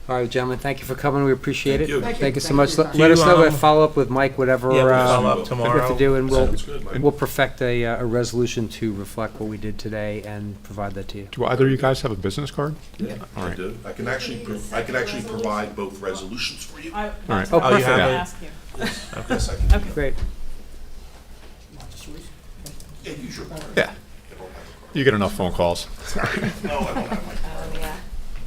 All right, gentlemen, thank you for coming. We appreciate Thank it. you. Thank you so Thank much. you for your Let time. let us know. Do you, We'll follow up with Mike, whatever Yeah, we'll follow up we we tomorrow. have to do, and Sounds good, Mike. we'll perfect a resolution to reflect what we did today and provide that to you. Do either of you guys have a business card? Yeah, All I right. do. I can actually provide both resolutions for you. I, right. that's Oh, what I was perfect. gonna Yeah. ask you. Yes, I can. do Okay. that. Great. Yeah, use your card. Yeah. You get enough phone calls. No, I don't have my card. Oh, yeah.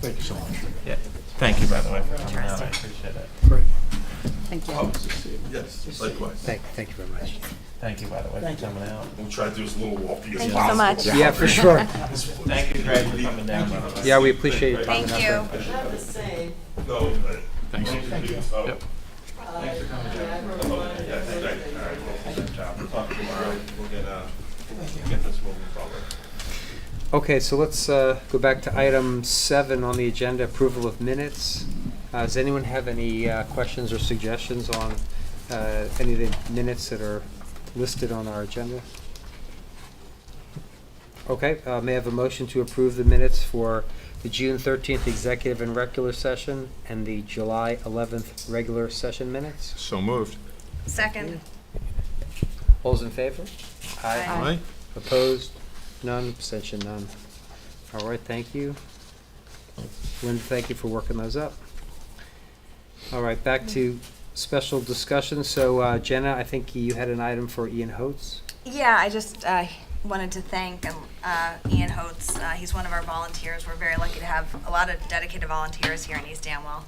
Thank you so much. Yeah. Thank you, by the way, for coming out. I appreciate it. Thank you. Oh, yes, likewise. Thank you very much. Thank you, by the way, for coming out. We'll try to do as little walking as Thank possible. you so much. Yeah, for sure. Thank you, Greg, for coming down. by the way. Yeah, we appreciate it. Thank you. I have the same. No, Thanks. Thank you. Yep. Thanks for coming down. Yeah, thank you. All right, well, good job. We'll talk tomorrow. We'll get this moving forward. Okay, so let's go back to item 7 on the agenda, approval of minutes. Does anyone have any questions or suggestions on any of the minutes that are listed on our agenda? Okay, may I have a motion to approve the minutes for the June 13th executive and regular session and the July 11th regular session minutes? So moved. Second. All's in favor? Aye. Opposed? None. Abstention? None. All right, thank you. Linda, thank you for working those up. All right, back to special discussion. So Jenna, I think you had an item for Ian Holtz. Yeah, I just wanted to thank Ian Holtz. He's one of our volunteers. We're very lucky to have a lot of dedicated volunteers here in East Amwell.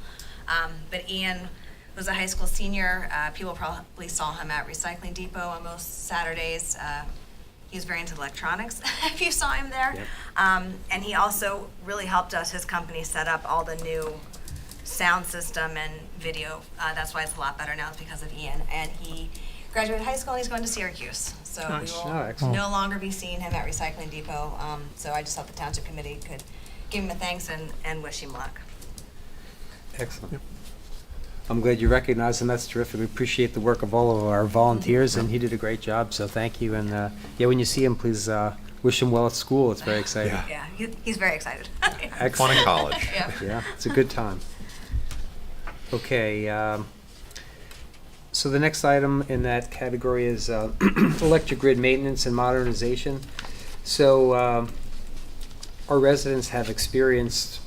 But Ian was a high school senior. People probably saw him at Recycling Depot on most Saturdays. He was very into electronics, if you saw him there. Yep. And he also really helped us, his company, set up all the new sound system and video. That's why it's a lot better now, it's because of Ian. And he graduated high school and he's going to Syracuse. So Nice. we Oh, will excellent. no longer be seeing him at Recycling Depot. So I just thought the Township Committee could give him a thanks and wish him luck. Excellent. I'm glad you recognize him. That's terrific. We appreciate the work of all of our volunteers, and he did a great job, so thank you. And yeah, when you see him, please wish him well at school. It's very exciting. Yeah. Yeah, he's very excited. Fun Excellent. in college. Yeah. Yeah, it's a good time. Okay, so the next item in that category is electric grid maintenance and modernization. So our residents have experienced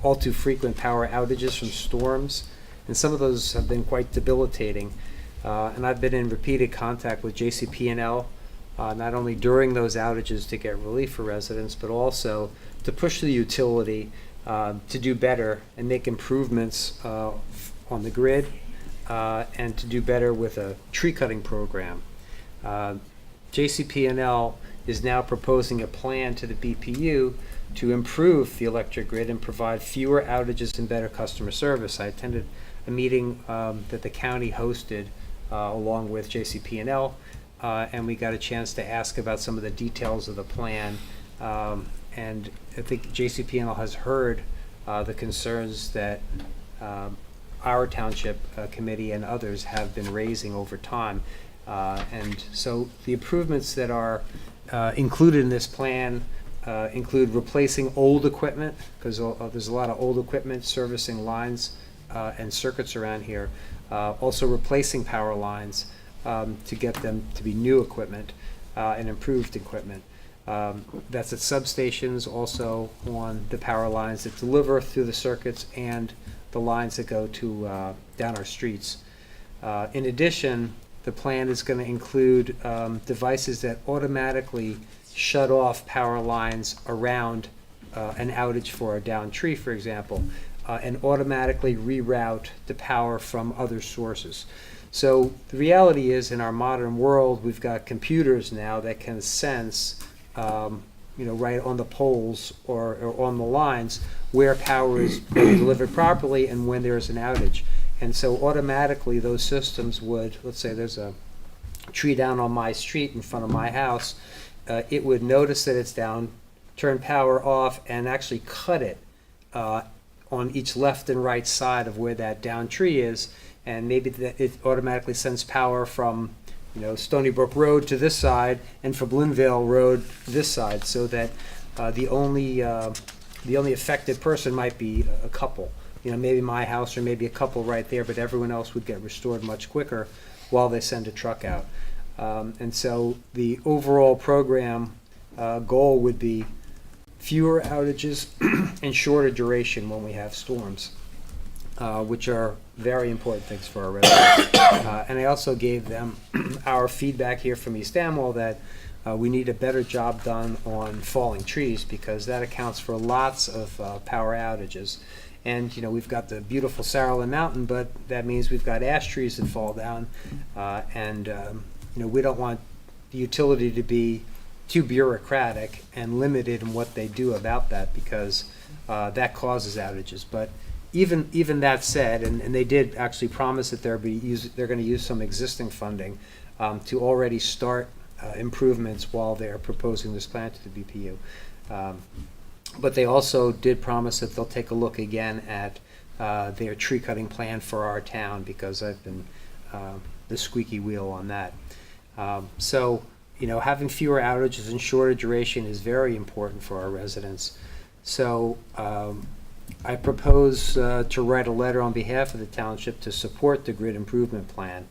all too frequent power outages from storms, and some of those have been quite debilitating. And I've been in repeated contact with JCP&L, not only during those outages to get relief for residents, but also to push the utility to do better and make improvements on the grid, and to do better with a tree cutting program. JCP&L is now proposing a plan to the BPU to improve the electric grid and provide fewer outages and better customer service. I attended a meeting that the county hosted along with JCP&L, and we got a chance to ask about some of the details of the plan. And I think JCP&L has heard the concerns that our township committee and others have been raising over time. And so the improvements that are included in this plan include replacing old equipment, because there's a lot of old equipment servicing lines and circuits around here. Also replacing power lines to get them to be new equipment and improved equipment. That's at substations, also on the power lines that deliver through the circuits and the lines that go to down our streets. In addition, the plan is going to include devices that automatically shut off power lines around an outage for a downed tree, for example, and automatically reroute the power from other sources. So the reality is, in our modern world, we've got computers now that can sense, right on the poles or on the lines where power is being delivered properly and when there is an outage. And so automatically those systems would, let's say there's a tree down on my street in front of my house, it would notice that it's down, turn power off, and actually cut it on each left and right side of where that downed tree is. And maybe that it automatically sends power from Stony Brook Road to this side, and from Linvale Road this side, so that the only affected person might be a couple. Maybe my house or maybe a couple right there, but everyone else would get restored much quicker while they send a truck out. And so the overall program goal would be fewer outages and shorter duration when we have storms, which are very important things for our residents. And I also gave them our feedback here from East Amwell that we need a better job done on falling trees, because that accounts for lots of power outages. And we've got the beautiful Saralyn Mountain, but that means we've got ash trees that fall down, and we don't want the utility to be too bureaucratic and limited in what they do about that, because that causes outages. But even that said, and they did actually promise that they're going to use some existing funding to already start improvements while they're proposing this plan to the BPU. But they also did promise that they'll take a look again at their tree cutting plan for our town, because I've been the squeaky wheel on that. So having fewer outages and shorter duration is very important for our residents. So I propose to write a letter on behalf of the township to support the grid improvement plan.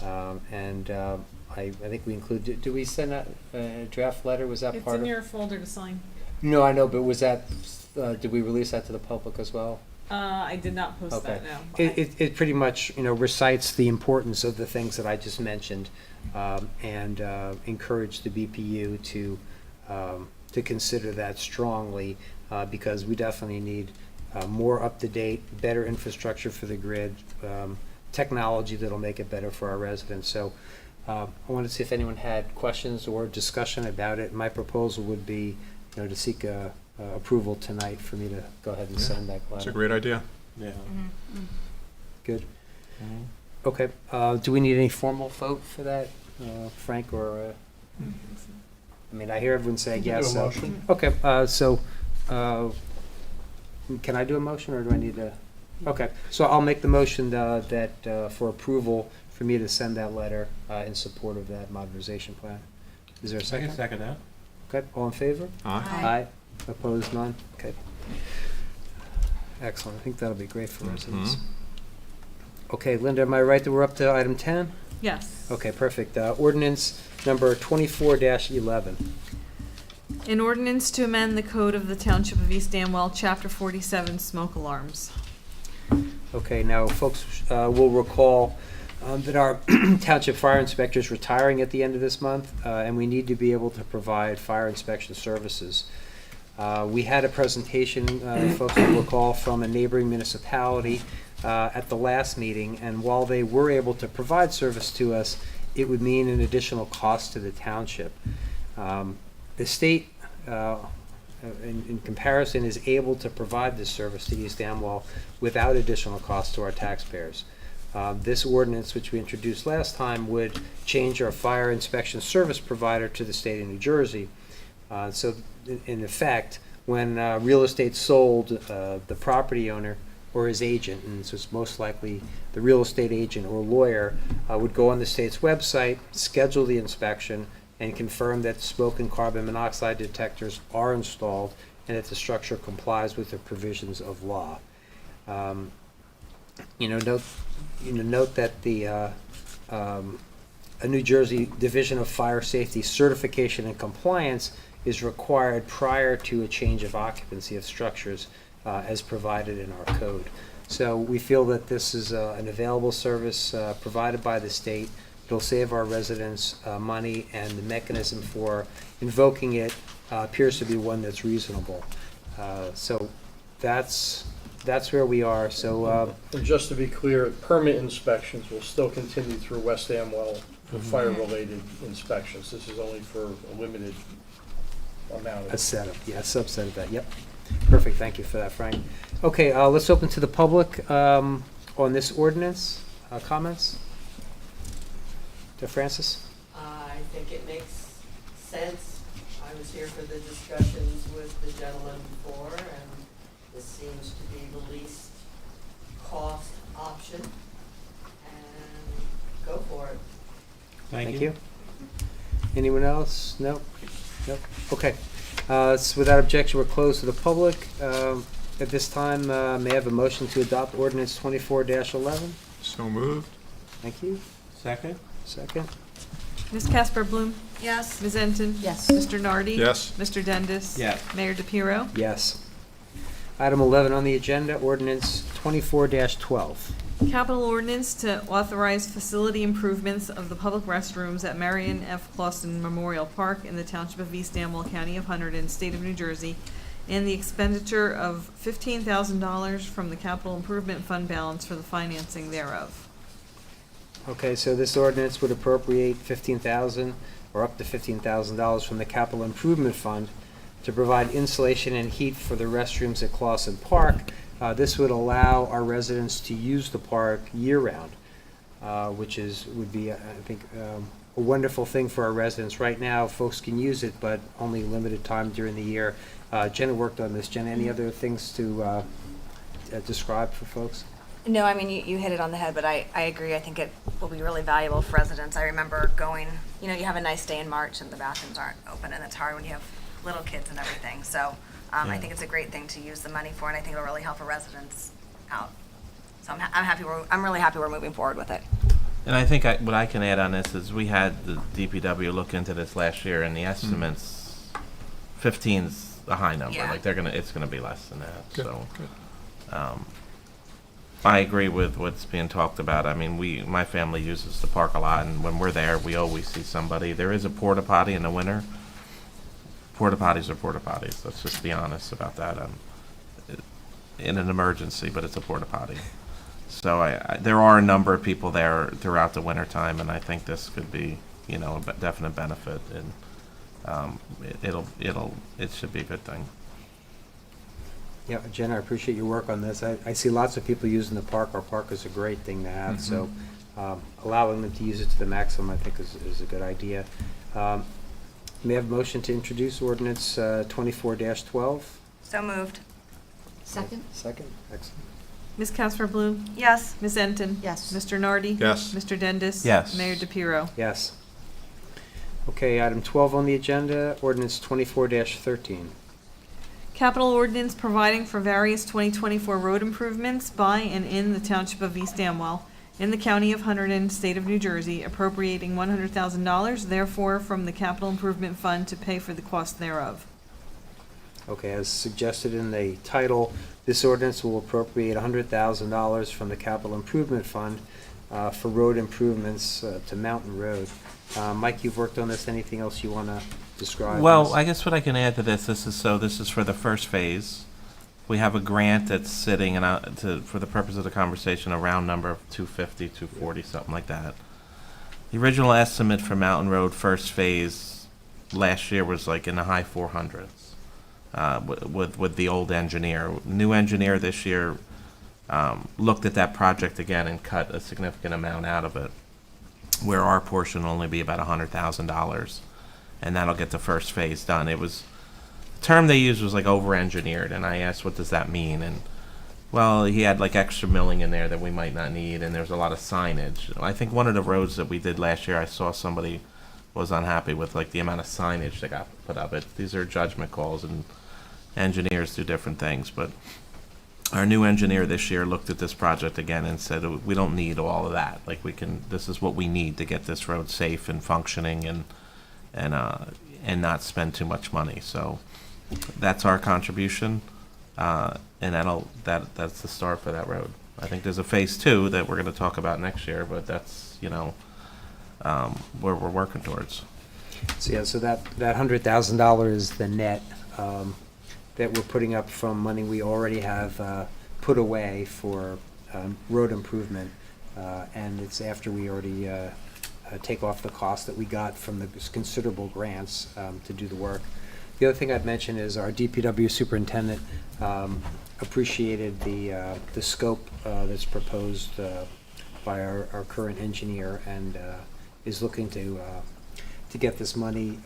I think we included, did we send out a draft letter? Was that It's part in of? your folder to sign. No, I know, but was that, did we release that to the public as well? I did not post Okay. that, no. It pretty much, recites the importance of the things that I just mentioned, and encourage the BPU to consider that strongly, because we definitely need more up-to-date, better infrastructure for the grid, technology that'll make it better for our residents. So I wanted to see if anyone had questions or discussion about it. My proposal would be, to seek approval tonight for me to go ahead and send that letter. It's a great idea. Yeah. Good. Okay. Do we need any formal vote for that, Frank, or? I hear everyone saying yes. So. Okay. So, can I do a motion, or do I need to? Okay. So I'll make the motion that for approval for me to send that letter in support of that modernization plan. Is there a I second? can second that. Okay, all in favor? Aye. Opposed, none? Okay. Excellent, I think that'll be great for residents. Okay, Linda, am I right that we're up to item 10? Yes. Okay, perfect. Ordinance number 24-11. An ordinance to amend the code of the Township of East Amwell, Chapter 47, smoke alarms. Okay, now, folks will recall that our township fire inspector is retiring at the end of this month, and we need to be able to provide fire inspection services. We had a presentation, folks will recall, from a neighboring municipality at the last meeting, and while they were able to provide service to us, it would mean an additional cost to the township. The state, in comparison, is able to provide this service to East Amwell without additional cost to our taxpayers. This ordinance, which we introduced last time, would change our fire inspection service provider to the state of New Jersey. So, in effect, when real estate sold, the property owner or his agent, and so it's most likely the real estate agent or lawyer, would go on the state's website, schedule the inspection, and confirm that smoke and carbon monoxide detectors are installed and that the structure complies with the provisions of law. Note that the a New Jersey Division of Fire Safety certification and compliance is required prior to a change of occupancy of structures as provided in our code. So we feel that this is an available service provided by the state. It'll save our residents money, and the mechanism for invoking it appears to be one that's reasonable. So that's where we are. So And just to be clear, permit inspections will still continue through West Amwell for fire-related inspections. This is only for a limited amount a of. setup, yeah, a subset of that. Yep. Perfect. Thank you for that, Frank. Okay, let's open to the public on this ordinance. Comments? To Francis? I think it makes sense. I was here for the discussions with the gentleman before, and this seems to be the least cost option. And go for it. Thank you. Anyone else? No? Nope. Okay. So without objection, we're closed to the public. At this time, may I have a motion to adopt ordinance 24-11? So moved. Thank you. Second? Second. Ms. Casper Bloom? Yes. Ms. Enton? Yes. Mr. Nardi? Yes. Mr. Dendis? Yes. Mayor DePiero? Yes. Item 11 on the agenda, ordinance 24-12. Capital ordinance to authorize facility improvements of the public restrooms at Marion F. Clausen Memorial Park in the Township of East Amwell, County of Hunterdon, State of New Jersey, and the expenditure of $15,000 from the Capital Improvement Fund balance for the financing thereof. Okay, so this ordinance would appropriate $15,000 or up to $15,000 from the Capital Improvement Fund to provide insulation and heat for the restrooms at Clausen Park. This would allow our residents to use the park year-round, which would be, I think, a wonderful thing for our residents. Right now, folks can use it, but only limited time during the year. Jenna worked on this. Jenna, any other things to describe for folks? No, I mean, you hit it on the head, but I agree. I think it will be really valuable for residents. I remember going, you have a nice day in March and the bathrooms aren't open, and it's hard when you have little kids and everything. So I think it's a great thing to use the money for, and I think it'll really help our residents out. So I'm happy. I'm really happy we're moving forward with it. And I think what I can add on this is we had the DPW look into this last year, and the estimates, 15's a high number. Yeah. Like it's gonna be less than that. Good, So good. I agree with what's being talked about. I mean, my family uses the park a lot, and when we're there, we always see somebody. There is a porta potty in the winter. Porta potties are porta potties. Let's just be honest about that. In an emergency, but it's a porta potty. So there are a number of people there throughout the winter time, and I think this could be, a definite benefit, and it should be a good thing. Yeah, Jenna, I appreciate your work on this. I see lots of people using the park. Our park is a great thing to have, so allowing them to use it to the maximum, I think, is a good idea. May I have a motion to introduce ordinance 24-12? So moved. Second? Second, excellent. Ms. Casper Bloom? Yes. Ms. Enton? Yes. Mr. Nardi? Yes. Mr. Dendis? Yes. Mayor DePiero? Yes. Okay, item 12 on the agenda, ordinance 24-13. Capital ordinance providing for various 2024 road improvements by and in the Township of East Amwell, in the County of Hunterdon, State of New Jersey, appropriating $100,000, therefore, from the Capital Improvement Fund to pay for the cost thereof. Okay, as suggested in the title, this ordinance will appropriate $100,000 from the Capital Improvement Fund for road improvements to Mountain Road. Mike, you've worked on this. Anything else you want to describe? Well, I guess what I can add to this, this is for the first phase. We have a grant that's sitting for the purpose of the conversation, a round number of 250, 240, something like that. The original estimate for Mountain Road first phase last year was like in the high 400s with the old engineer. New engineer this year looked at that project again and cut a significant amount out of it, where our portion will only be about $100,000, and that'll get the first phase done. It was, the term they used was like over-engineered, and I asked, what does that mean? And, well, he had like extra milling in there that we might not need, and there's a lot of signage. I think one of the roads that we did last year, I saw somebody was unhappy with like the amount of signage that got put up. These are judgment calls, and engineers do different things, but our new engineer this year looked at this project again and said, we don't need all of that. Like, this is what we need to get this road safe and functioning and not spend too much money. So that's our contribution, and that's the start for that road. I think there's a phase 2 that we're going to talk about next year, but that's, where we're working towards. So yeah, so that $100,000 is the net that we're putting up from money we already have put away for road improvement, and it's after we already take off the cost that we got from the considerable grants to do the work. The other thing I'd mention is our DPW superintendent appreciated the scope that's proposed by our current engineer, and is looking to get this money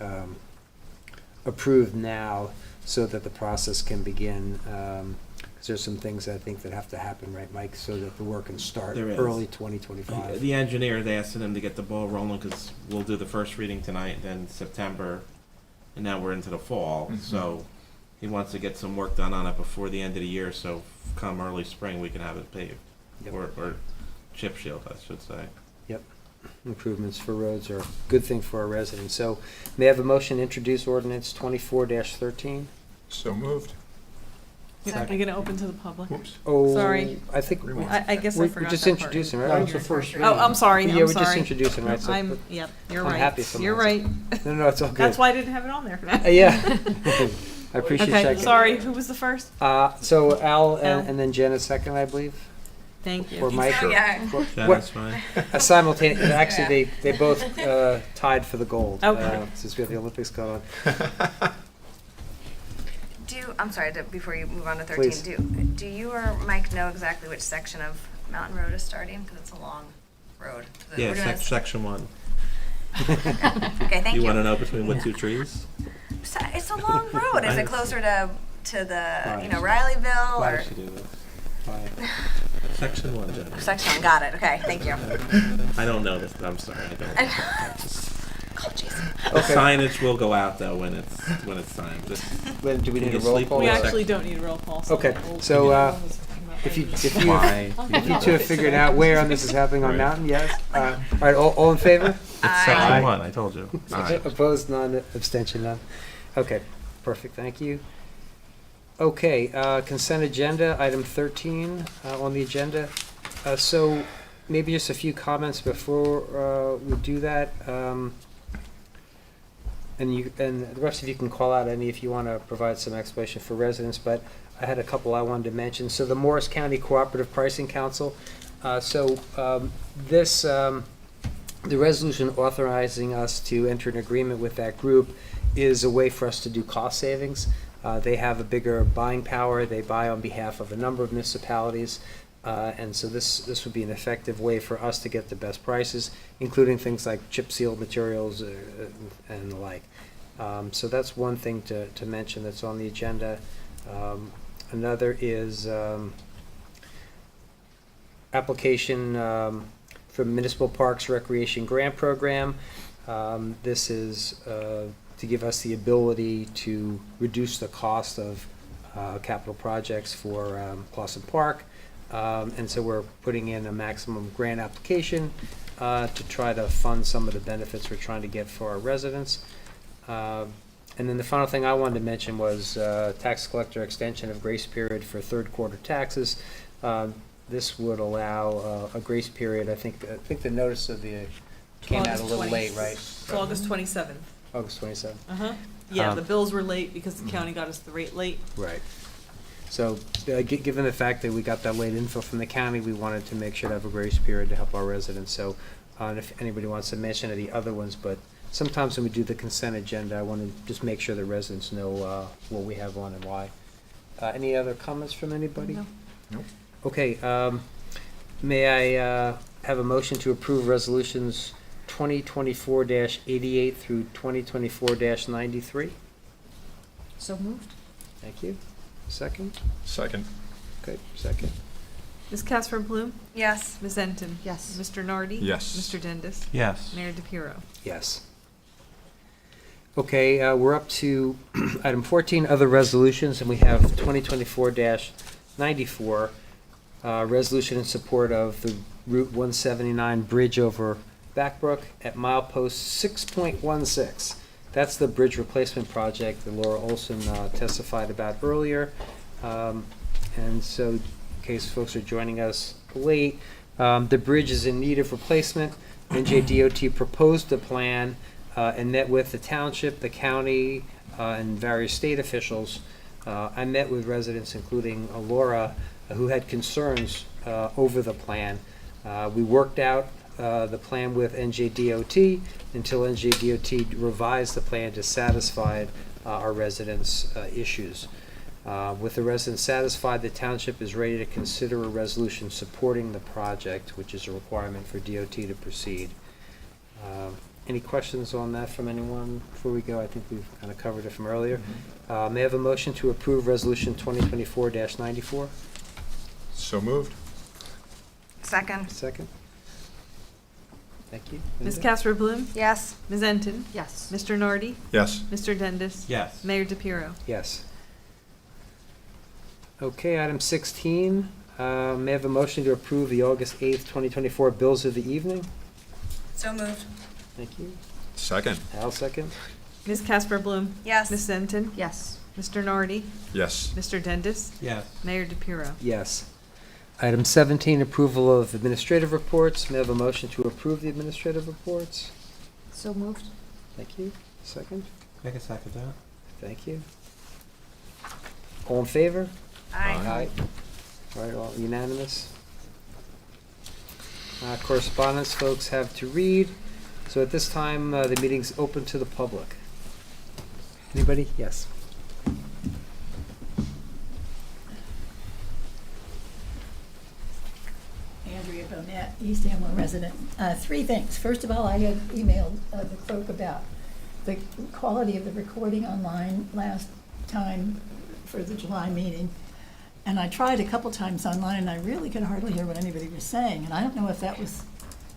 approved now so that the process can begin. 'Cause there's some things I think that have to happen, right, Mike, so that the work can start There is. early 2025. The engineer, they asked him to get the ball rolling because we'll do the first reading tonight, then September, and now we're into the fall. So he wants to get some work done on it before the end of the year, so come early spring, we can have it paved. Yep. Or chip shield, I should say. Yep. Improvements for roads are a good thing for our residents. So may I have a motion to introduce ordinance 24-13? So moved. Are you gonna open to the public? Whoops. Oh, Sorry. I think I guess I we're forgot just that part. introducing, No, right? it's the first Oh, I'm sorry, Yeah, I'm we're just sorry. introducing, right? So Yep, you're I'm right. happy for You're myself. right. no, it's all good. That's why I didn't have it on there. Yeah. I appreciate Okay, checking. sorry, who was the first? So Al Al. and then Jen a second, I believe, Thank or you. Mike. So, yeah. That's fine. Simultaneous. Actually, they both tied for the gold. Okay. Since we have the Olympics going on. I'm sorry, before you move on to 13, Please. do you or Mike know exactly which section of Mountain Road is starting? Because it's a long road. Yeah, We're doing section 1. Okay, thank You you. want to know between what two trees? It's a long road. Is I- it closer to the, Right. Rileyville Why or? did she do this? Section 1, Jen. Section 1, got it. Okay, thank you. I don't know this, but I'm sorry, I don't. Call Jason. The Okay. signage will go out though when it's time. When, do we Can need a you roll sleep call? We Well, actually don't need a roll call. So Okay, we'll- so, we'll- if you Why? two have figured out where on this is happening on Right. Mountain, yes. All right, all in favor? It's Aye. section 1, I told you. Aye. Opposed, none, abstention, none. Okay, perfect, thank you. Okay, consent agenda, item 13 on the agenda. So maybe just a few comments before we do that. And the rest of you can call out any if you want to provide some explanation for residents, but I had a couple I wanted to mention. So the Morris County Cooperative Pricing Council. The resolution authorizing us to enter an agreement with that group is a way for us to do cost savings. They have a bigger buying power. They buy on behalf of a number of municipalities. And so this would be an effective way for us to get the best prices, including things like chip seal materials and the like. So that's one thing to mention that's on the agenda. Another is application for Municipal Parks Recreation Grant Program. This is to give us the ability to reduce the cost of capital projects for Clausen Park. And so we're putting in a maximum grant application to try to fund some of the benefits we're trying to get for our residents. And then the final thing I wanted to mention was tax collector extension of grace period for third quarter taxes. This would allow a grace period. I think the notice of the came out a little late, right? It's August 27th. August 27th. Uh-huh. Yeah, Um, the bills were late because the county got us the rate late. Right. So, given the fact that we got that late info from the county, we wanted to make sure to have a grace period to help our residents. So, if anybody wants to mention any other ones, but sometimes when we do the consent agenda, I want to just make sure the residents know what we have on and why. Any other comments from anybody? No. Nope. Okay, may I have a motion to approve resolutions 2024-88 through 2024-93? So moved. Thank you. Second? Second. Okay, second. Ms. Casper Bloom? Yes. Ms. Enton? Yes. Mr. Nardi? Yes. Mr. Dendis? Yes. Mayor DePiero? Yes. Okay, we're up to item 14, other resolutions, and we have 2024-94, resolution in support of the Route 179 bridge over Backbrook at milepost 6.16. That's the bridge replacement project that Laura Olson testified about earlier. And so, in case folks are joining us late, the bridge is in need of replacement. NJDOT proposed a plan and met with the township, the county, and various state officials. I met with residents, including Laura, who had concerns over the plan. We worked out the plan with NJDOT until NJDOT revised the plan to satisfy our residents' issues. With the residents satisfied, the township is ready to consider a resolution supporting the project, which is a requirement for DOT to proceed. Any questions on that from anyone before we go? I think we've kind of covered it from earlier. May I have a motion to approve resolution 2024-94? So moved. Second. Second. Thank you. Ms. Linda? Casper Bloom? Yes. Ms. Enton? Yes. Mr. Nardi? Yes. Mr. Dendis? Yes. Mayor DePiero? Yes. Okay, item 16, may I have a motion to approve the August 8th, 2024 bills of the evening? So moved. Thank you. Second. Al, second. Ms. Casper Bloom? Yes. Ms. Enton? Yes. Mr. Nardi? Yes. Mr. Dendis? Yes. Mayor DePiero? Yes. Item 17, approval of administrative reports. May I have a motion to approve the administrative reports? So moved. Thank you. Second. I can second that. Thank you. All in favor? Aye. All right, all unanimous. Correspondence folks have to read. So at this time, the meeting's open to the public. Anybody? Yes. Andrea Bonnet, East Hamlin resident. Three things. First of all, I had emailed the clerk about the quality of the recording online last time for the July meeting. And I tried a couple times online, and I really could hardly hear what anybody was saying. And I don't know if that was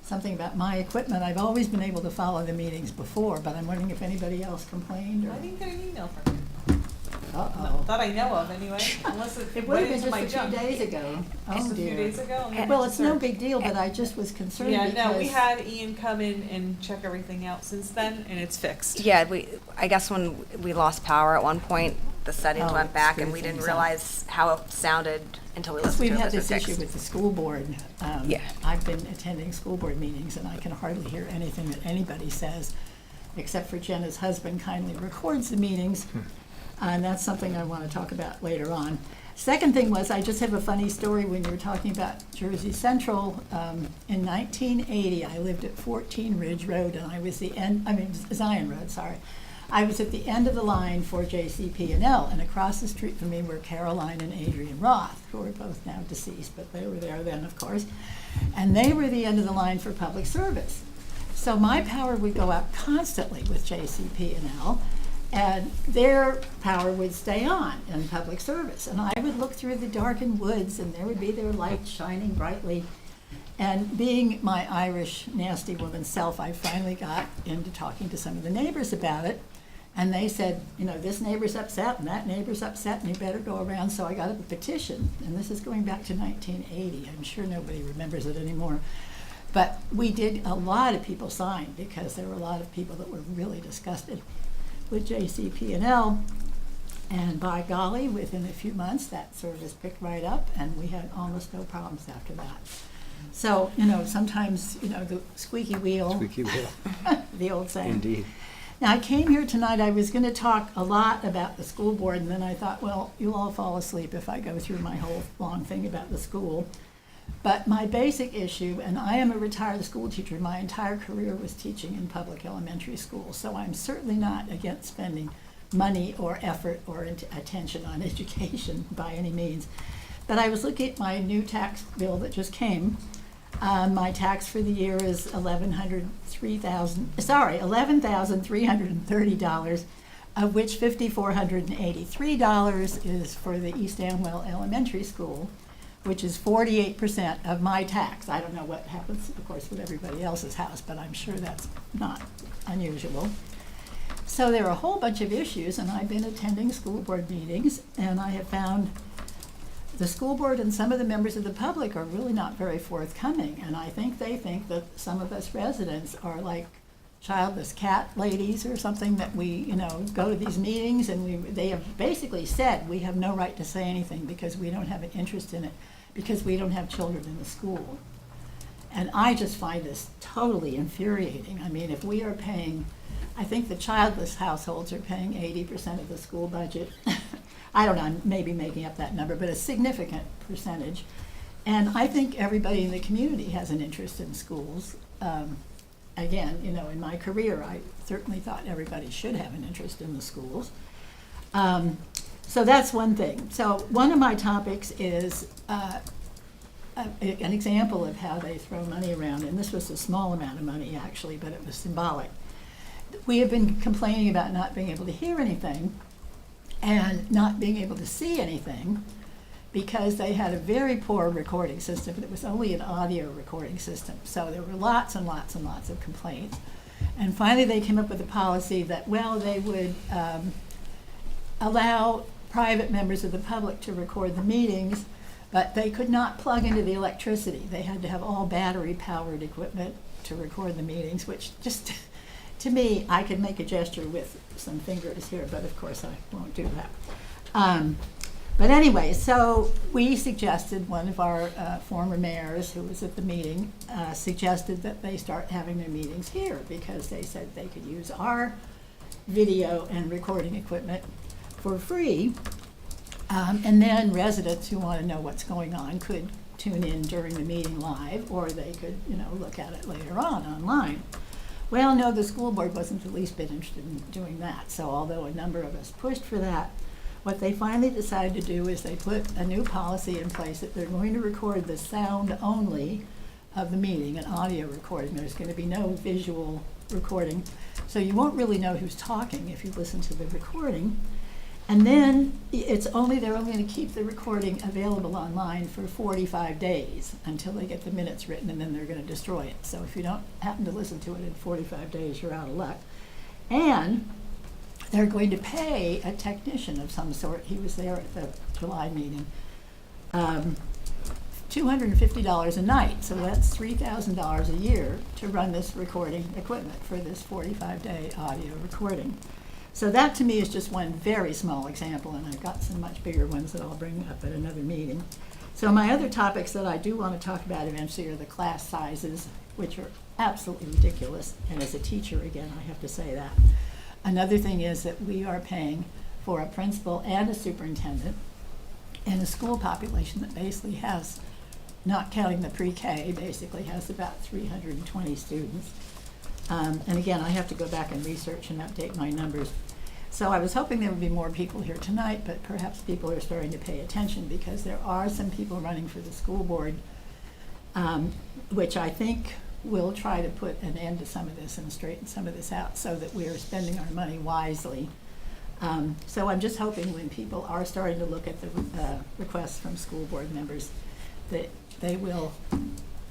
something about my equipment. I've always been able to follow the meetings before, but I'm wondering if anybody else complained or... I didn't get an email from you. Uh-oh. That I know of, anyway, unless it It would went have been into my just a few junk. days ago. Just Oh, a few dear. days ago? Let me Well, it's no search. big deal, but I just was concerned Yeah, because... no, we had Ian come in and check everything out since then, and it's fixed. Yeah, I guess when we lost power at one point, the settings Oh, went back and screwed we didn't things up. realize how it sounded until we listened to it. We've had was this fixed. issue with the school board. Yeah. I've been attending school board meetings, and I can hardly hear anything that anybody says, except for Jenna's husband kindly records the meetings, and that's something I want to talk about later on. Second thing was, I just have a funny story when you were talking about Jersey Central. In 1980, I lived at 14 Ridge Road, and I was Zion Road, sorry. I was at the end of the line for JCP&L, and across the street from me were Caroline and Adrian Roth, who are both now deceased, but they were there then, of course. And they were the end of the line for public service. So my power would go out constantly with JCP&L, and their power would stay on in public service. And I would look through the darkened woods, and there would be their light shining brightly. And being my Irish nasty woman self, I finally got into talking to some of the neighbors about it. And they said, you know, this neighbor's upset and that neighbor's upset and you better go around. So I got up a petition, and this is going back to 1980. I'm sure nobody remembers it anymore. But we did, a lot of people signed because there were a lot of people that were really disgusted with JCP&L. And by golly, within a few months, that service picked right up, and we had almost no problems after that. So, you know, sometimes, you know, the squeaky wheel, Squeaky wheel. the old saying. Indeed. Now, I came here tonight, I was going to talk a lot about the school board, and then I thought, well, you'll all fall asleep if I go through my whole long thing about the school. But my basic issue, and I am a retired school teacher, my entire career was teaching in public elementary schools, so I'm certainly not against spending money or effort or attention on education by any means. But I was looking at my new tax bill that just came. My tax for the year is $11,330, of which $5,483 is for the East Amwell Elementary School, which is 48% of my tax. I don't know what happens, of course, with everybody else's house, but I'm sure that's not unusual. So there are a whole bunch of issues, and I've been attending school board meetings, and I have found the school board and some of the members of the public are really not very forthcoming, and I think they think that some of us residents are like childless cat ladies or something, that we, you know, go to these meetings and they have basically said we have no right to say anything because we don't have an interest in it, because we don't have children in the school. And I just find this totally infuriating. I mean, if we are paying, I think the childless households are paying 80% of the school budget. I don't know, I'm maybe making up that number, but a significant percentage. And I think everybody in the community has an interest in schools. Again, you know, in my career, I certainly thought everybody should have an interest in the schools. So that's one thing. So one of my topics is an example of how they throw money around, and this was a small amount of money actually, but it was symbolic. We have been complaining about not being able to hear anything and not being able to see anything because they had a very poor recording system, but it was only an audio recording system. So there were lots and lots and lots of complaints. And finally they came up with a policy that, well, they would allow private members of the public to record the meetings, but they could not plug into the electricity. They had to have all battery-powered equipment to record the meetings, which just, to me, I could make a gesture with some fingers here, but of course I won't do that. But anyway, so we suggested, one of our former mayors who was at the meeting suggested that they start having their meetings here because they said they could use our video and recording equipment for free. And then residents who want to know what's going on could tune in during the meeting live, or they could, you know, look at it later on online. Well, no, the school board wasn't the least bit interested in doing that. So although a number of us pushed for that, what they finally decided to do is they put a new policy in place that they're going to record the sound only of the meeting, an audio recording. There's going to be no visual recording. So you won't really know who's talking if you listen to the recording. And then they're only going to keep the recording available online for 45 days until they get the minutes written, and then they're going to destroy it. So if you don't happen to listen to it in 45 days, you're out of luck. And they're going to pay a technician of some sort. He was there at the July meeting. $250 a night, so that's $3,000 a year to run this recording equipment for this 45-day audio recording. So that to me is just one very small example, and I've got some much bigger ones that I'll bring up at another meeting. So my other topics that I do want to talk about eventually are the class sizes, which are absolutely ridiculous, and as a teacher, again, I have to say that. Another thing is that we are paying for a principal and a superintendent in a school population that basically has, not counting the pre-K, basically has about 320 students. And again, I have to go back and research and update my numbers. So I was hoping there would be more people here tonight, but perhaps people are starting to pay attention because there are some people running for the school board, which I think will try to put an end to some of this and straighten some of this out so that we are spending our money wisely. So I'm just hoping when people are starting to look at the requests from school board members that they will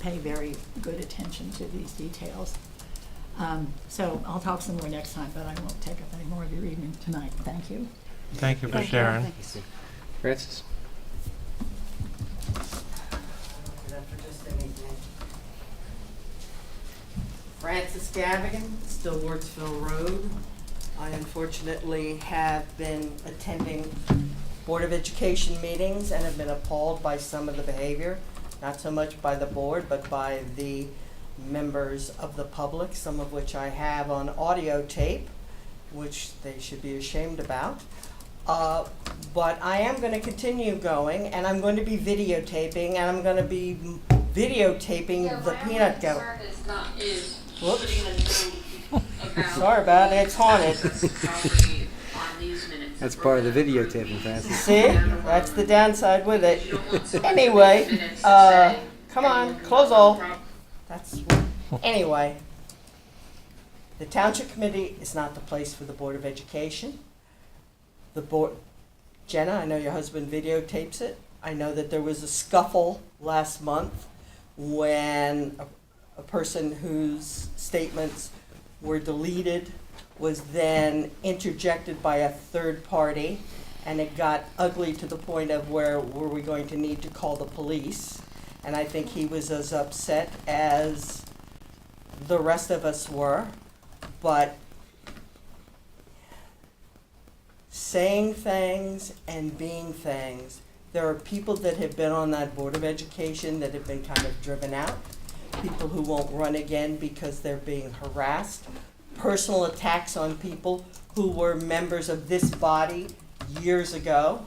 pay very good attention to these details. So I'll talk some more next time, but I won't take up any more of your evening tonight. Thank you. Thank you for sharing. Francis? Francis Gavigan, still Wardsville Road. I unfortunately have been attending Board of Education meetings and have been appalled by some of the behavior, not so much by the board, but by the members of the public, some of which I have on audio tape, which they should be ashamed about. But I am going to continue going, and I'm going to be videotaping, and I'm going to be videotaping the peanut gallery. Whoops. Sorry about it, it's haunted. That's part of the videotaping, Francis. See, that's the downside with it. Anyway, come on, close all. Anyway, the Township Committee is not the place for the Board of Education. The board, Jenna, I know your husband videotapes it. I know that there was a scuffle last month when a person whose statements were deleted was then interjected by a third party, and it got ugly to the point of where were we going to need to call the police. And I think he was as upset as the rest of us were, but saying things and being things, there are people that have been on that Board of Education that have been kind of driven out, people who won't run again because they're being harassed, personal attacks on people who were members of this body years ago.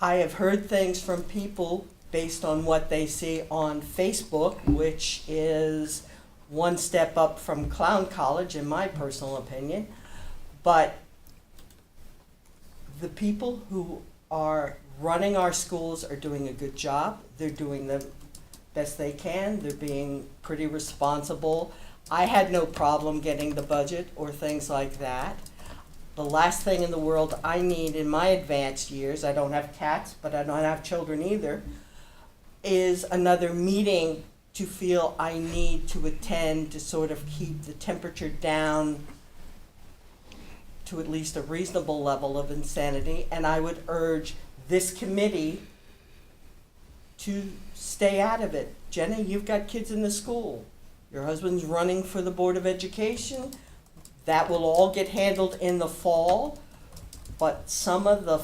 I have heard things from people based on what they see on Facebook, which is one step up from Clown College, in my personal opinion. But the people who are running our schools are doing a good job. They're doing the best they can. They're being pretty responsible. I had no problem getting the budget or things like that. The last thing in the world I need in my advanced years, I don't have cats, but I don't have children either, is another meeting to feel I need to attend to sort of keep the temperature down to at least a reasonable level of insanity. And I would urge this committee to stay out of it. Jenna, you've got kids in the school. Your husband's running for the Board of Education. That will all get handled in the fall. But some of the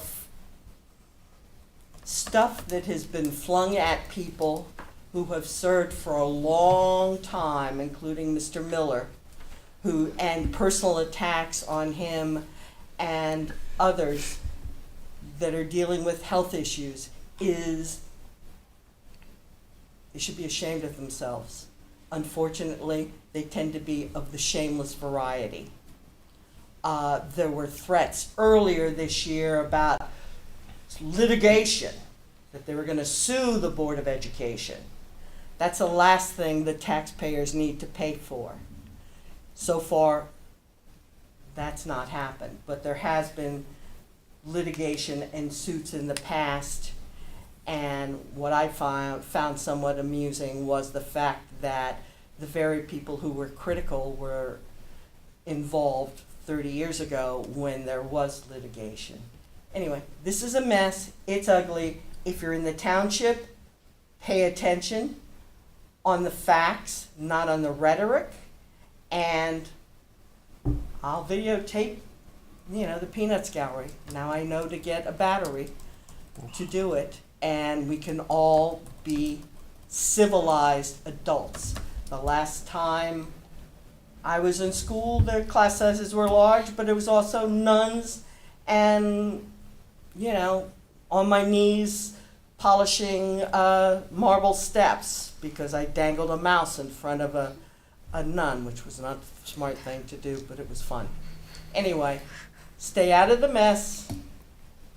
stuff that has been flung at people who have served for a long time, including Mr. Miller, and personal attacks on him and others that are dealing with health issues, they should be ashamed of themselves. Unfortunately, they tend to be of the shameless variety. There were threats earlier this year about litigation, that they were going to sue the Board of Education. That's the last thing the taxpayers need to pay for. So far, that's not happened, but there has been litigation and suits in the past, and what I found somewhat amusing was the fact that the very people who were critical were involved 30 years ago when there was litigation. Anyway, this is a mess. It's ugly. If you're in the township, pay attention on the facts, not on the rhetoric. And I'll videotape, the Peanuts Gallery. Now I know to get a battery to do it, and we can all be civilized adults. The last time I was in school, the class sizes were large, but it was also nuns and, on my knees polishing marble steps because I dangled a mouse in front of a nun, which was not a smart thing to do, but it was fun. Anyway, stay out of the mess.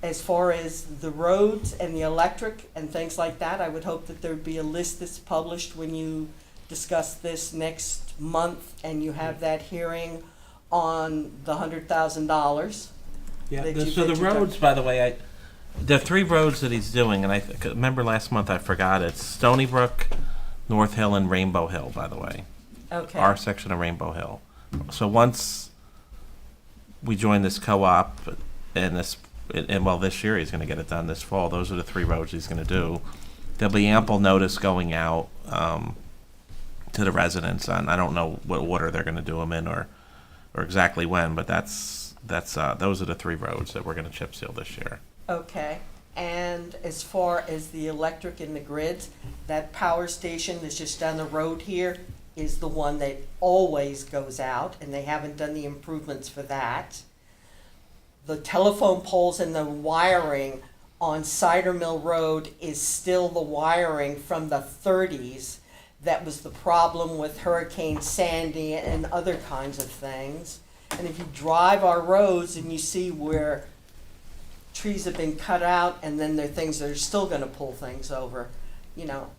As far as the roads and the electric and things like that, I would hope that there'd be a list that's published when you discuss this next month and you have that hearing on the $100,000. Yeah, that so the you've roads, by the way, The three roads that he's doing, and remember last month I forgot, it's Stony Brook, North Hill, and Rainbow Hill, by the way. Okay. Our section of Rainbow Hill. So once we join this co-op and this year he's going to get it done this fall. Those are the three roads he's going to do. There'll be ample notice going out to the residents, and I don't know what order they're going to do them in or exactly when, but those are the three roads that we're going to chip seal this year. Okay, and as far as the electric and the grids, that power station that's just down the road here is the one that always goes out, and they haven't done the improvements for that. The telephone poles and the wiring on Cider Mill Road is still the wiring from the 30s. That was the problem with Hurricane Sandy and other kinds of things. And if you drive our roads and you see where trees have been cut out and then there are things that are still going to pull things over, you know,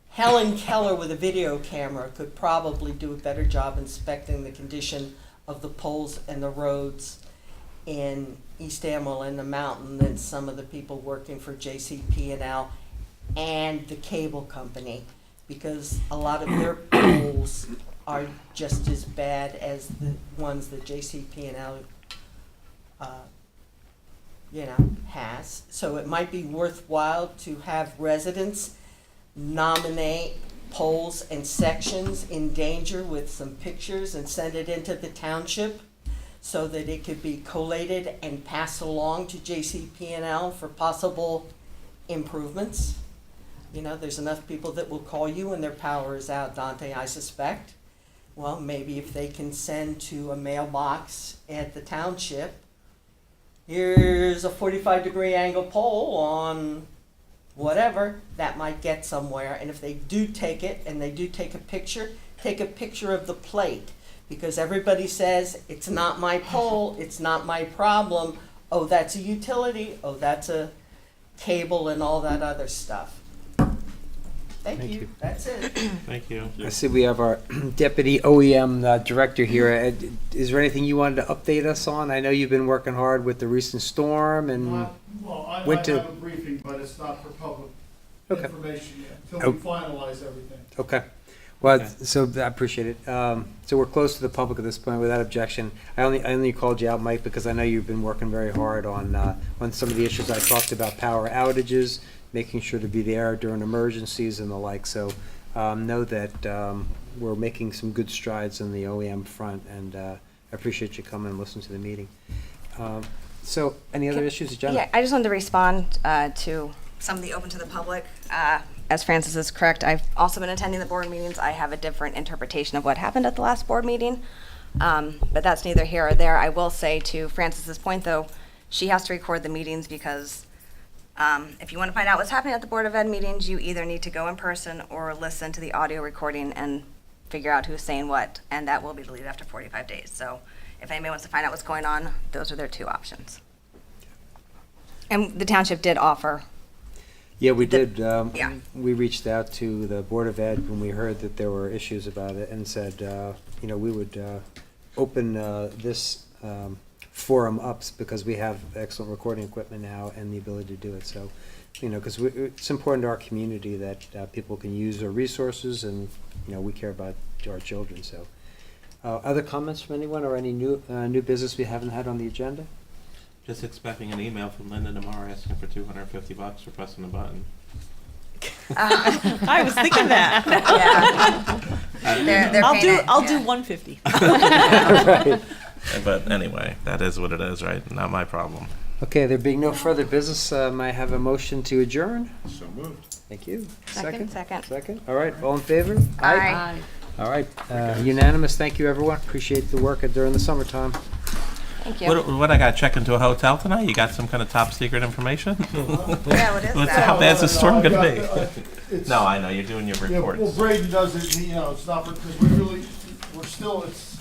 Helen Keller with a video camera could probably do a better job inspecting the condition of the poles and the roads in East Amwell and the mountain than some of the people working for JCP&L and the cable company, because a lot of their poles are just as bad as the ones that JCP&L has. So it might be worthwhile to have residents nominate poles and sections in danger with some pictures and send it into the township so that it could be collated and passed along to JCP&L for possible improvements. You know, there's enough people that will call you when their power is out, Dante, I suspect. Well, maybe if they can send to a mailbox at the township, here's a 45-degree angle pole on whatever, that might get somewhere. And if they do take it and they do take a picture of the plate, because everybody says, it's not my pole, it's not my problem. Oh, that's a utility. Oh, that's a cable and all that other stuff. Thank you. That's it. Thank you. I see we have our deputy OEM director here. Is there anything you wanted to update us on? I know you've been working hard with the recent storm and Well, I went might to- have a briefing, but it's not for public Okay. information yet, until we finalize everything. Okay. Well, Okay. so I appreciate it. So we're close to the public at this point without objection. I only called you out, Mike, because I know you've been working very hard on some of the issues I talked about, power outages, making sure to be there during emergencies and the like. So know that we're making some good strides in the OEM front, and I appreciate you coming and listening to the meeting. So any other issues, Jenna? Yeah, I just wanted to respond to some of the open to the public. As Francis is correct, I've also been attending the board meetings. I have a different interpretation of what happened at the last board meeting, but that's neither here or there. I will say to Francis's point, though, she has to record the meetings because if you want to find out what's happening at the Board of Ed meetings, you either need to go in person or listen to the audio recording and figure out who's saying what, and that will be deleted after 45 days. So if anybody wants to find out what's going on, those are their two options. And the township did offer. Yeah, we did. Yeah. We reached out to the Board of Ed when we heard that there were issues about it and said, we would open this forum up because we have excellent recording equipment now and the ability to do it. So, because it's important to our community that people can use their resources, and, we care about our children. So, other comments from anyone or any new business we haven't had on the agenda? Just expecting an email from Linda tomorrow asking for $250 for pressing the button. I was thinking that. Yeah. They're I'll paying it, do yeah. 150. Right. But anyway, that is what it is, right? Not my problem. Okay, there being no further business, may I have a motion to adjourn? So moved. Thank you. Second. Second. All right, all in favor? Aye. All right, unanimous. Thank you, everyone. Appreciate the work during the summertime. Thank you. What I got to check into a hotel tonight? You got some kind of top secret information? Yeah, what is How that? bad's the storm going to be? It's- No, I know, you're doing your Yeah, reports. well, Braden does it, it's not, because we're still, it's